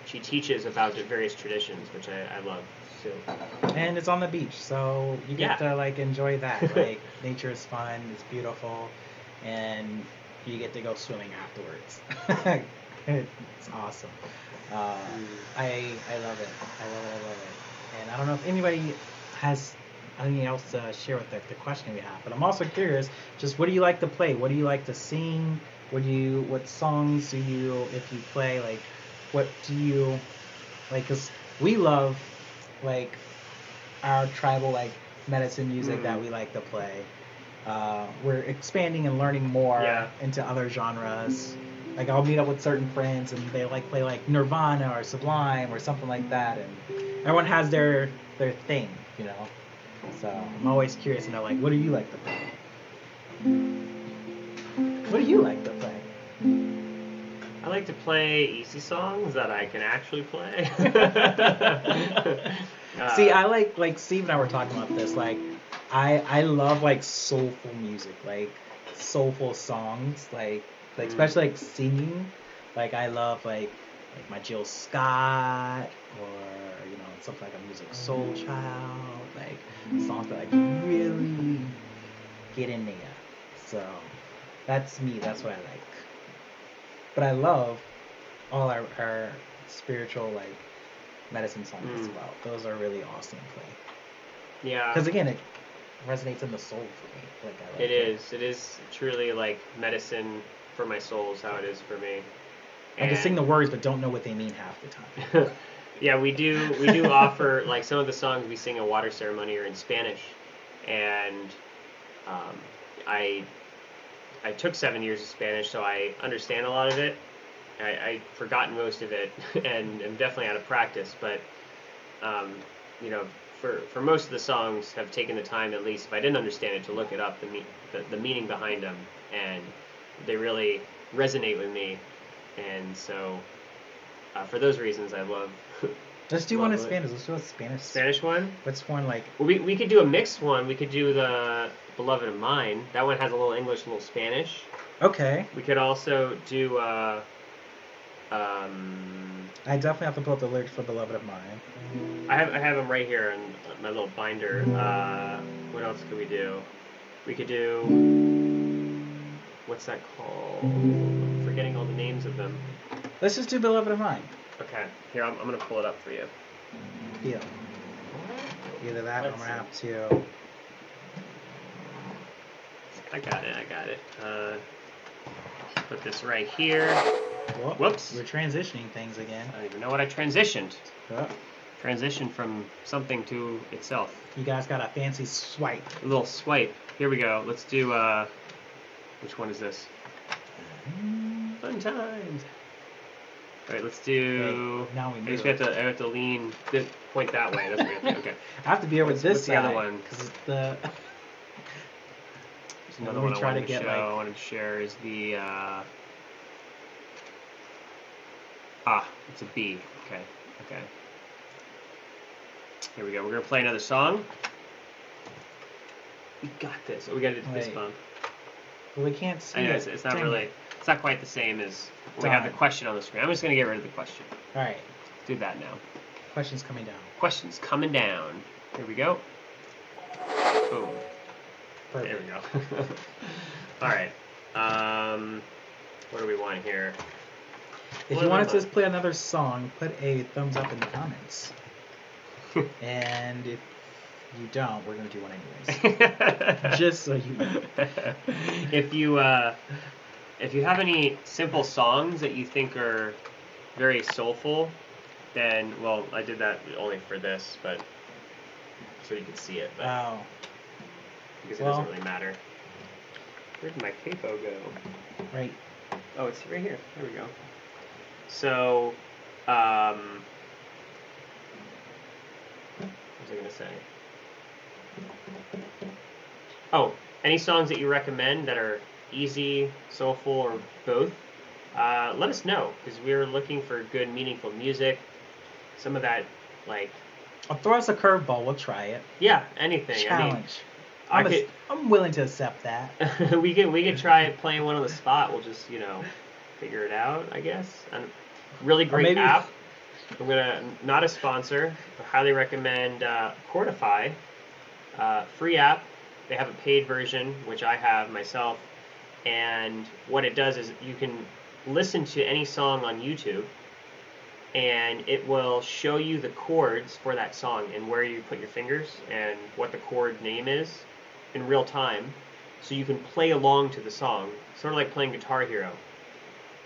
she teaches about the various traditions, which I love too. And it's on the beach, so you get to like enjoy that. Like, nature is fun, it's beautiful, and you get to go swimming afterwards. It's awesome. I love it. I love it. And I don't know if anybody has anything else to share with the question we have, but I'm also curious, just what do you like to play? What do you like to sing? What songs do you, if you play, like, what do you, like, because we love, like, our tribal, like, medicine music that we like to play. We're expanding and learning more into other genres. Like I'll meet up with certain friends and they like play like Nirvana or Sublime or something like that, and everyone has their thing, you know. So I'm always curious to know, like, what do you like to play? What do you like to play? I like to play easy songs that I can actually play. See, I like Steve and I were talking about this. Like, I love like soulful music, like soulful songs, like especially like singing. Like I love like my Jill Scott or you know something like a Music Soul Child, like songs that like really get in there. So that's me. That's what I like. But I love all our spiritual like medicine songs as well. Those are really awesome to play. Yeah. Because again, it resonates in the soul for me. Like I like it is. It is truly like medicine for my soul is how it is for me. I can sing the words, but don't know what they mean half the time. Yeah, we do offer like some of the songs we sing at water ceremony are in Spanish, and I took 7 years of Spanish, so I understand a lot of it. I've forgotten most of it, and I'm definitely out of practice. But you know, for most of the songs, have taken the time at least if I didn't understand it to look it up, the meaning behind them, and they really resonate with me. And so, for those reasons, I love. Let's do one in Spanish. Let's do a Spanish one. What's one like? Well, we could do a mixed one. We could do the Beloved of Mine. That one has a little English, a little Spanish. Okay. We could also do. I definitely have to pull up the lyrics for Beloved of Mine. I have them right here in my little binder. What else could we do? We could do. What's that called? I'm forgetting all the names of them. Let's just do Beloved of Mine. Okay. Here, I'm going to pull it up for you. Yeah. Either that or I'm going to have to... I got it. Put this right here. Whoops. We're transitioning things again. I don't even know what I transitioned. Oh. Transitioned from something to itself. You guys got a fancy swipe. A little swipe. Here we go. Let's do, which one is this? Fun times. All right, let's do. Okay, now we move. I guess I have to lean, point that way. That's what we have to, okay. I have to be over this side. The other one? Because the. There's another one I wanted to share is the. It's a B. Okay. Here we go. We're gonna play another song. We got this. We got to do this bump. Well, we can't see. I know it's not really. It's not quite the same as when we have the question on the screen. I'm just going to get rid of the question. All right. Do that now. Question's coming down. Question's coming down. Here we go. Boom. Perfect. There we go. All right. What do we want here? If you want us to play another song, put a thumbs up in the comments. And if you don't, we're going to do one anyways. Just so you know. If you have any simple songs that you think are very soulful, then, well, I did that only for this, but so you can see it. But, because it doesn't really matter. Where did my capo go? Right. Oh, it's right here. There we go. So, what was I going to say? Oh, any songs that you recommend that are easy, soulful, or both, let us know, because we're looking for good, meaningful music. Some of that, like... I'll throw us a curveball. We'll try it. Yeah, anything. Challenge. I'm willing to accept that. we could try playing one on the spot. We'll just, figure it out, I guess. And really great app. I'm gonna, not a sponsor, but highly recommend Chordify. Free app. They have a paid version, which I have myself. And what it does is you can listen to any song on YouTube, and it will show you the chords for that song and where you put your fingers and what the chord name is in real time, so you can play along to the song, sort of like playing Guitar Hero.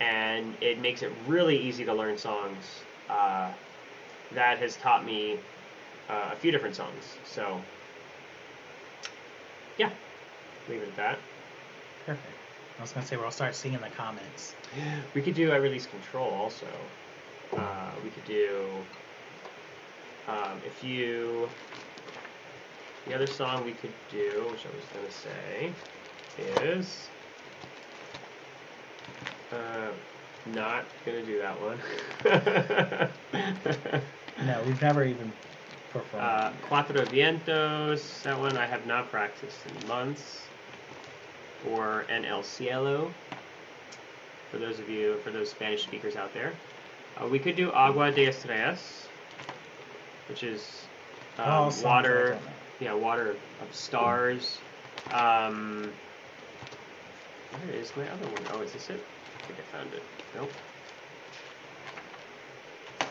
And it makes it really easy to learn songs. That has taught me a few different songs. So yeah, leave it at that. Perfect. I was gonna say we'll start seeing the comments. We could do I Release Control also. We could do the other song we could do, which I was gonna say, is not gonna do that one. No, we've never even performed. Cuatro Vientos, that one I have not practiced in months. Or En El Cielo, for those Spanish speakers out there. We could do Agua de Estrellas, which is water, water of stars. Where is my other one? Oh, is this it? I think I found it. Nope. Do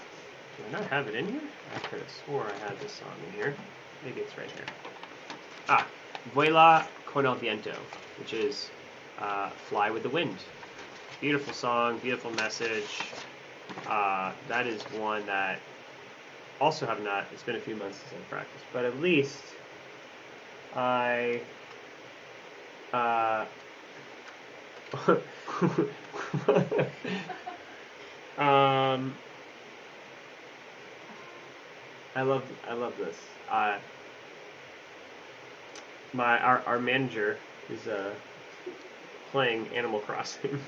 I not have it in here? I could have swore I had this song in here. Maybe it's right here. Vuela con el viento, which is Fly with the Wind. Beautiful song, beautiful message. That is one that also have not, it's been a few months since I've practiced, but at least I I love this. Our manager is playing Animal Crossing.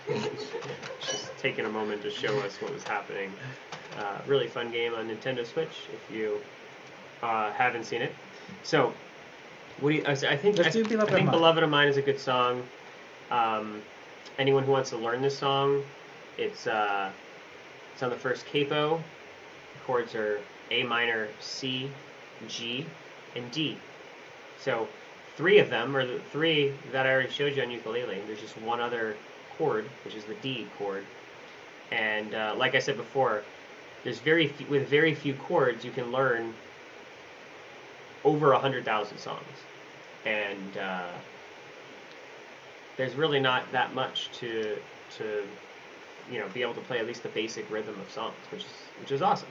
Just taking a moment to show us what was happening. Really fun game on Nintendo Switch if you haven't seen it. So, I think Beloved of Mine is a good song. Anyone who wants to learn this song, it's on the first capo. The chords are A minor, C, G, and D. So 3 of them are the 3 that I already showed you on ukulele. There's just one other chord, which is the D chord. And like I said before, there's with very few chords you can learn over 100,000 songs. And there's really not that much to be able to play at least the basic rhythm of songs, which is awesome.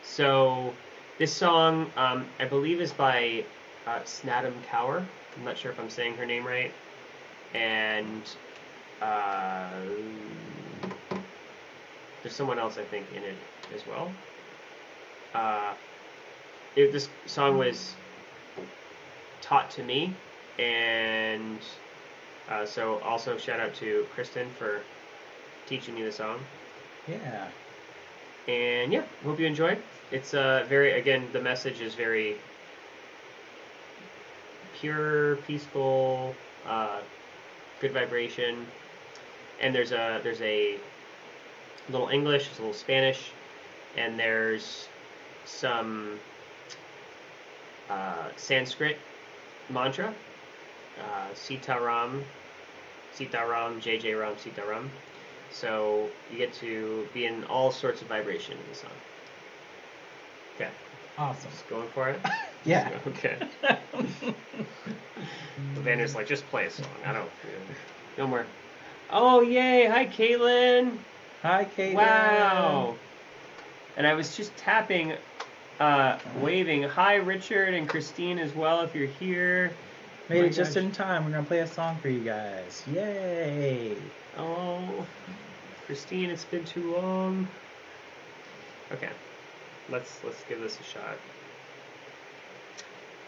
So this song, I believe, is by Snatum Kaur. I'm not sure if I'm saying her name right. And there's someone else, I think, in it as well. This song was taught to me, and so also shout out to Kristen for teaching me the song. Yeah. And yeah, hope you enjoy. It's again, the message is very pure, peaceful, good vibration. And there's a little English, there's a little Spanish, and there's some Sanskrit mantra, Sitaram, JJ Ram, Sitaram. So you get to be in all sorts of vibration in the song. Okay. Awesome. Just going for it? Yeah. Okay. Vander's like, just play a song. I don't. No more. Oh, yay. Hi, Caitlin. Hi, Caitlin. Wow. And I was just tapping, waving. Hi, Richard and Christine as well, if you're here. Made it just in time. We're going to play a song for you guys. Yay. Oh, Christine, it's been too long. Okay. Let's give this a shot.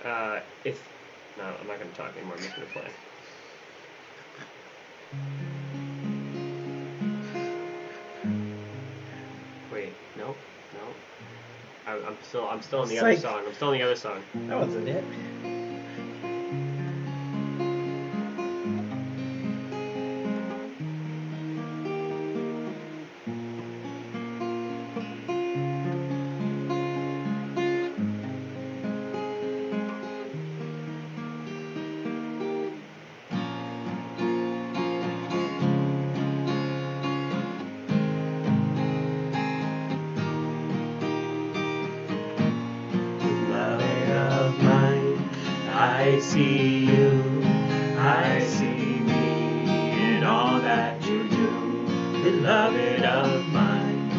No, I'm not going to talk anymore. I'm just going to play. Wait, no. I'm still on the other song. I'm still on the other song. That wasn't it. I see you, I see me in all that you do. Beloved of mine,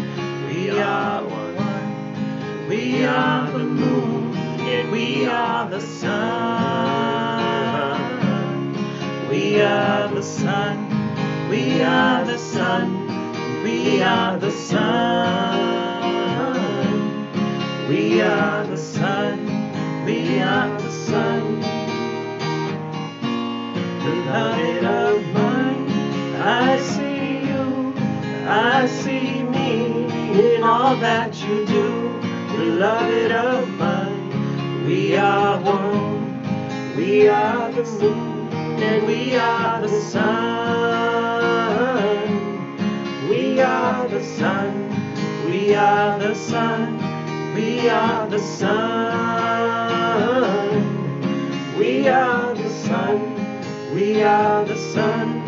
we are one. We are the moon, and we are the sun. We are the sun. We are the sun. We are the sun. We are the sun. We are the sun. Beloved of mine, I see you. I see me in all that you do. Beloved of mine, we are one. We are the moon and we are the sun. We are the sun. We are the sun. We are the sun. We are the sun. We are the sun.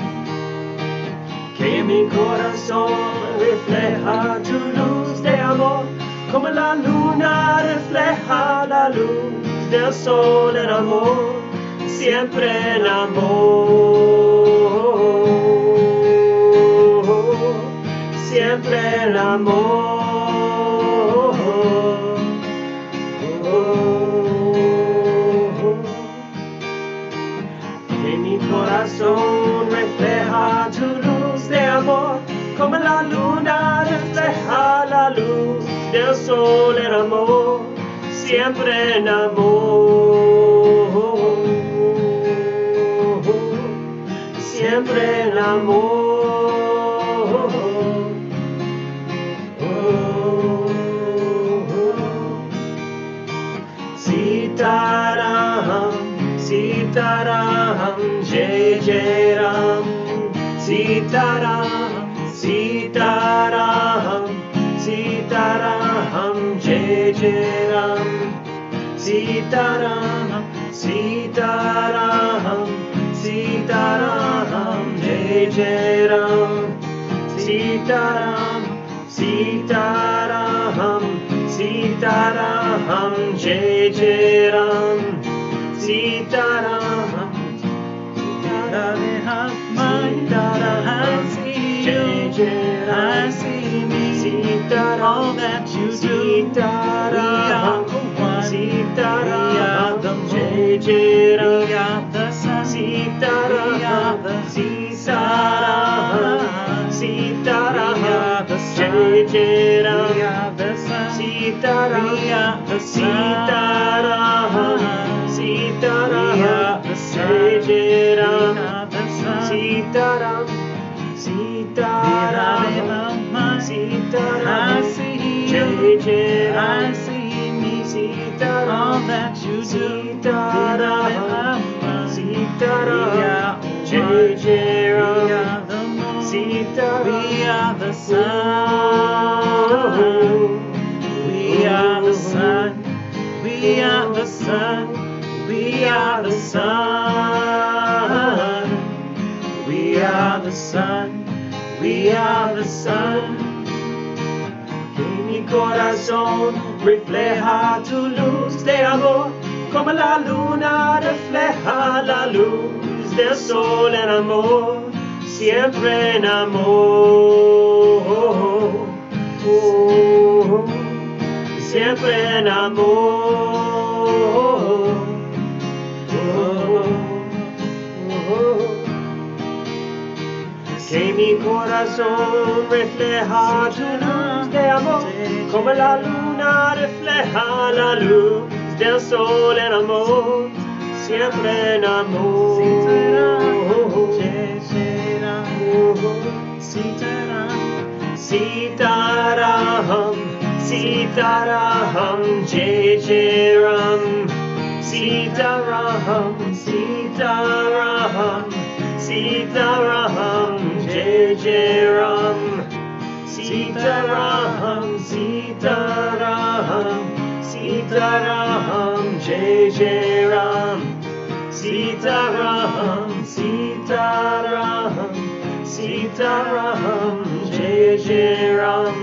Que mi corazón refleja tu luz de amor, como la luna refleja la luz del sol en amor, siempre en amor, siempre en amor. Que mi corazón refleja tu luz de amor, como la luna refleja la luz del sol en amor, siempre en amor, siempre en amor. Sitaram, Sitaram, Jai Jai Ram. Sitaram, Sitaram, Sitaram, Jai Jai Ram. Sitaram, Sitaram, Sitaram, Jai Jai Ram. Sitaram, Sitaram, Sitaram, Jai Jai Ram. Sitaram, Beloved of mine, I see you, I see me, all that you do. We are the one, we are the moon, we are the sun, we are the Sitaram, Sitaram, we are the sun, we are the sun, Sitaram, we are the Sitaram, Sitaram, we are the sun, Sitaram, Sitaram, Sitaram, I see you, I see me, all that you do. Sitaram, Sitaram, Sitaram, we are the moon, we are the sun, we are the sun, we are the sun, we are the sun, we are the sun, we are the sun. Que mi corazón refleja tu luz de amor, como la luna refleja la luz del sol en amor, siempre en amor, siempre en amor. Que mi corazón refleja tu luz de amor, como la luna refleja la luz del sol en amor, siempre en amor. Sitaram, Sitaram, Jai Jai Ram. Sitaram, Sitaram, Sitaram, Jai Jai Ram. Sitaram, Sitaram, Sitaram, Jai Jai Ram. Sitaram, Sitaram, Sitaram, Jai Jai Ram.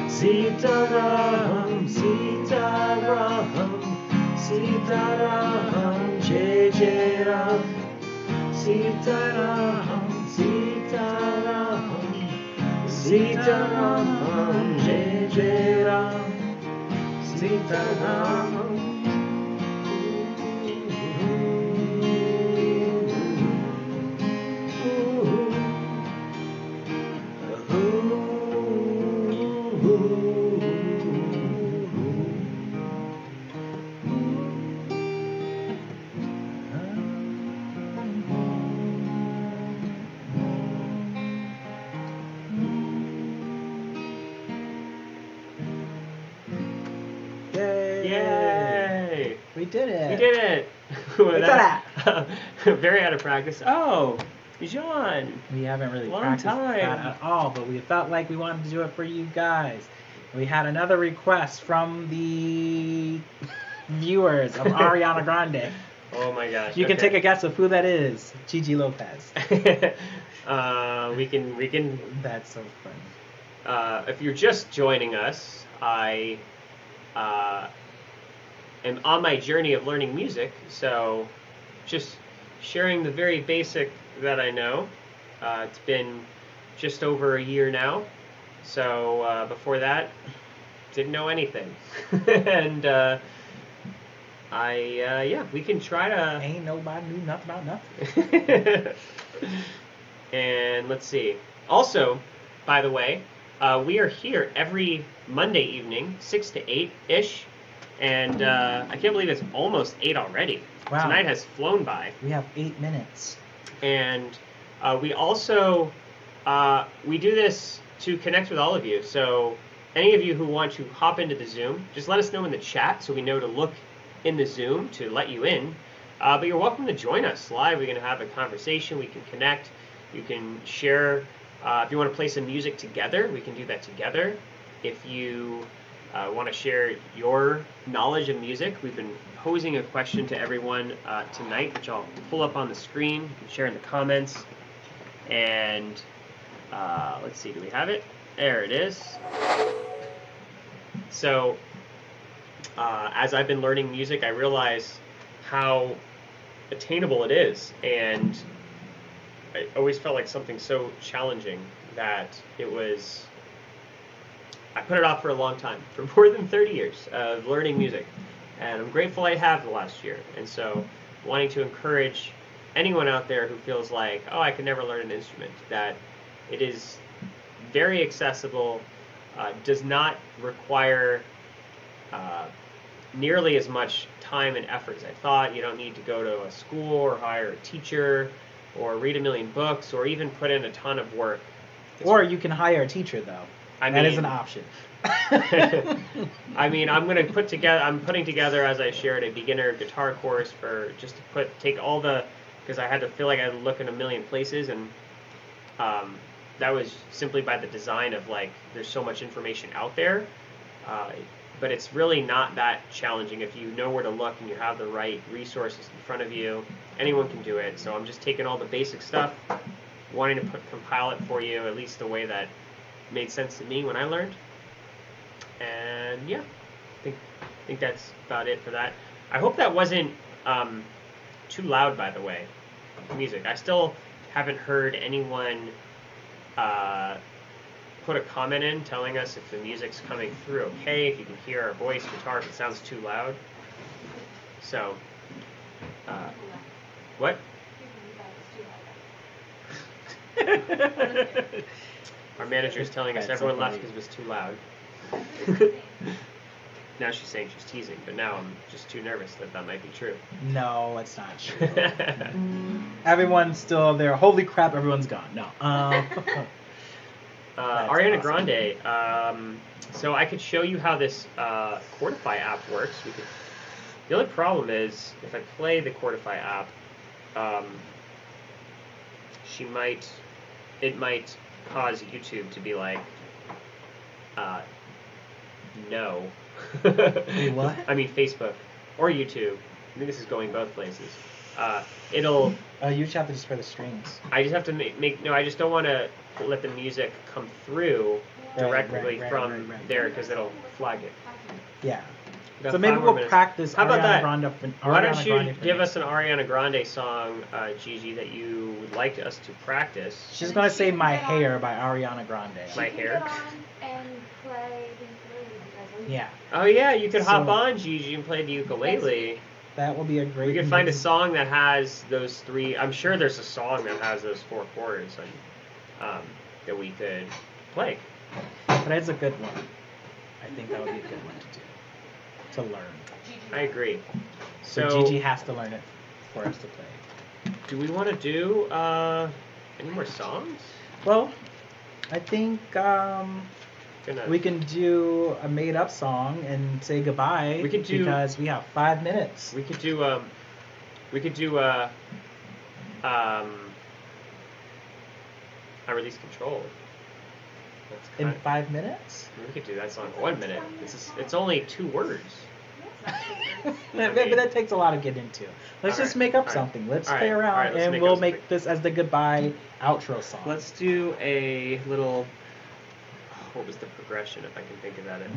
Sitaram, Sitaram, Sitaram, Jai Jai Ram. Sitaram, Sitaram, Sitaram, Jai Jai Ram. Sitaram. Yay! We did it. We did it. What's that? Very out of practice. Oh, John. We haven't really Long practiced time. that at all, but we felt like we wanted to do it for you guys. We had another request from the viewers of Ariana Grande. Oh my gosh. You can take a guess of who that is. Gigi Lopez. We can. That's so funny. If you're just joining us, I am on my journey of learning music, so just sharing the very basic that I know. It's been just over a year now, so before that, didn't know anything. And we can try to... Ain't nobody knew nothing about nothing. And let's see. Also, by the way, we are here every Monday evening, 6 to 8-ish. And I can't believe it's almost 8 already. Wow. Tonight has flown by. We have 8 minutes. And we also, we do this to connect with all of you. So any of you who want to hop into the Zoom, just let us know in the chat so we know to look in the Zoom to let you in. But you're welcome to join us live. We're going to have a conversation. We can connect. You can share. If you want to play some music together, we can do that together. If you want to share your knowledge of music, we've been posing a question to everyone tonight, which I'll pull up on the screen. You can share in the comments. And let's see, do we have it? There it is. So as I've been learning music, I realize how attainable it is. And I always felt like something so challenging that it was... I put it off for a long time, for more than 30 years of learning music. And I'm grateful I have the last year. And so wanting to encourage anyone out there who feels like, oh, I can never learn an instrument, that it is very accessible, does not require nearly as much time and effort as I thought. You don't need to go to a school or hire a teacher or read a million books or even put in a ton of work. Or you can hire a teacher, though. That is an option. I mean, I'm putting together, as I shared, a beginner guitar course for just to take all the, because I had to feel like I had to look in a million places, and that was simply by the design of, like, there's so much information out there, but it's really not that challenging if you know where to look and you have the right resources in front of you. Anyone can do it. So I'm just taking all the basic stuff, wanting to compile it for you, at least the way that made sense to me when I learned. And yeah, I think that's about it for that. I hope that wasn't too loud, by the way, music. I still haven't heard anyone put a comment in telling us if the music's coming through okay, if you can hear our voice, guitar, if it sounds too loud. So, what? Our manager's telling us everyone left because it was too loud. Now she's saying she's teasing, but now I'm just too nervous that might be true. No, it's not true. Everyone's still there. Holy crap, everyone's gone. No. Ariana awesome. Grande. So I could show you how this Chordify app works. The only problem is if I play the Chordify app, it might cause YouTube to be like, no. Wait, what? I mean Facebook or YouTube. I think this is going both places. It'll. You just have to just play the strings. I just have to make. No, I just don't want to let the music come through directly from there because it'll flag it. Yeah. So maybe we'll practice. How about that? Why don't you Grande give us an Ariana Grande song, Gigi, that you would like us to practice? She's gonna say "My Hair" by Ariana Grande. My Hair. And play the ukulele. Yeah. Oh yeah, you could hop on, Gigi, and play the ukulele. That will be a great. We could find a song that has those three. I'm sure there's a song that has those 4 chords, and that we could play. But it's a good one. I think that would be a good one to learn. I agree. So Gigi has to learn it for us to play. Do we want to do any more songs? Well, I think We can do a made-up song and say goodbye. We could do because we have 5 minutes. We could do I release control. In 5 minutes? We could do that song in 1 minute. It's only 2 words. But that takes a lot to get into. Let's just make up something. Let's play around and we'll make this as the goodbye outro song. Let's do a little. What was the progression, if I can think about it?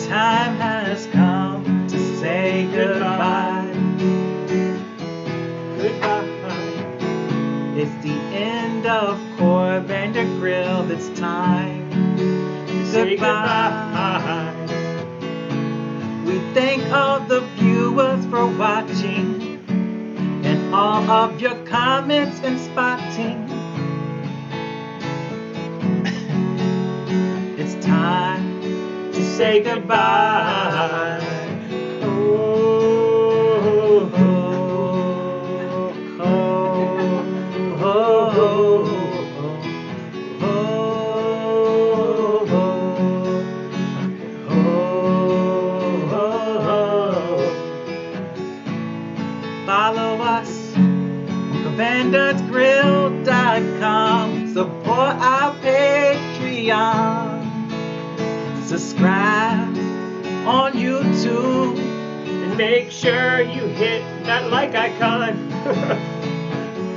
Time has come to say goodbye. Goodbye. It's the end of CorVander's Grill. It's time to say goodbye. We thank all the viewers for watching and all of your comments and spotting. It's time to say goodbye. Oh, oh, oh, oh, oh, oh. Follow us on CorVandersGrill.com. Support our Patreon. Subscribe on YouTube And make sure you hit that like icon.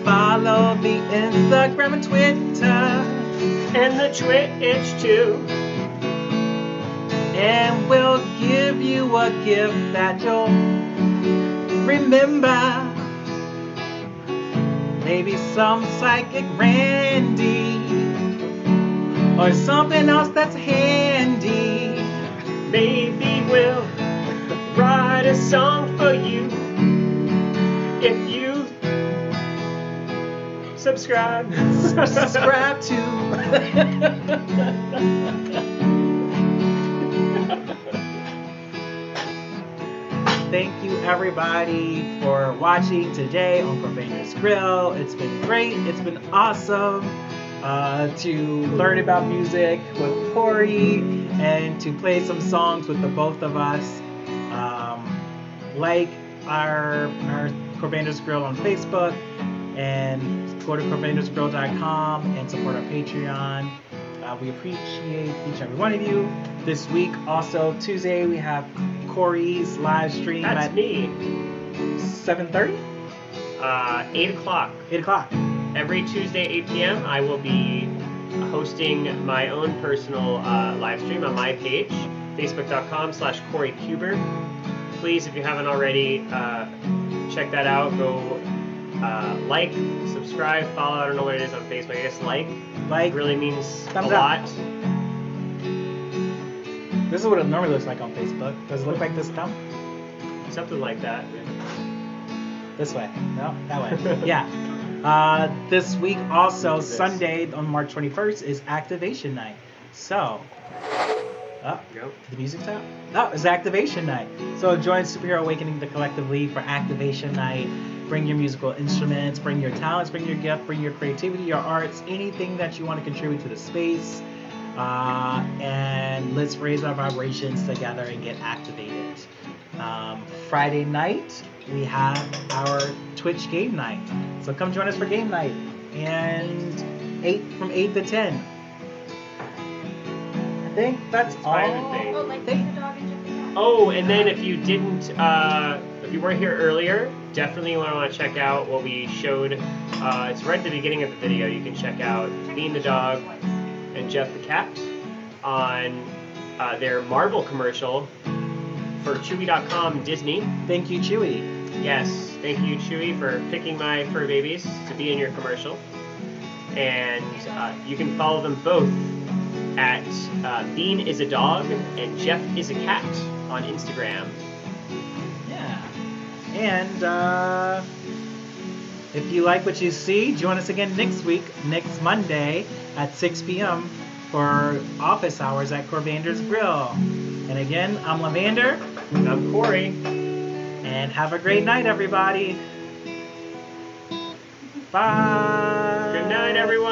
Follow the Instagram and Twitter And the Twitch too. and we'll give you a gift that you'll remember. Maybe some psychic Randy or something else that's handy. Maybe we'll write a song for you if you subscribe. Subscribe to. Thank you everybody for watching today on CorVander's Grill. It's been great. It's been awesome to learn about music with Corey and to play some songs with the both of us. Like our CorVander's Grill on Facebook and go to CorVandersGrill.com and support our Patreon. We appreciate each and every one of you. This week, also Tuesday, we have Corey's live stream That's at me. 7:30? 8 o'clock. 8 o'clock. Every Tuesday, 8 p.m., I will be hosting my own personal live stream on my page, facebook.com/CoreyKuber. Please, if you haven't already, check that out. Go like, subscribe, follow. I don't know what it is on Facebook. I guess like really means Thumbs a up. lot. This is what it normally looks like on Facebook. Does it look like this now? Something like that. This way. No, that way. Yeah. This week also, Sunday on March 21st is Activation Night. So, Go. did the music stop? No, it's Activation Night. So join Superhero Awakening the Collective League for Activation Night. Bring your musical instruments, bring your talents, bring your gift, bring your creativity, your arts, anything that you want to contribute to the space. And let's raise our vibrations together and get activated. Friday night, we have our Twitch game night. So come join us for game night. And from 8 to 10. I think that's all. Oh, like the dog and jumping out. Oh, and then if you didn't, if you weren't here earlier, definitely want to check out what we showed. It's right at the beginning of the video. You can check out Bean the dog and Jeff the cat on their Marvel commercial for Chewy.com Disney. Thank you, Chewy. Yes, thank you, Chewy, for picking my fur babies to be in your commercial. And you can follow them both at Bean is a dog and Jeff is a cat on Instagram. Yeah. And if you like what you see, join us again next week, next Monday at 6 p.m. for office hours at CorVander's Grill. And again, I'm Lavander. And I'm Corey. And have a great night, everybody. Bye. Good night, everyone.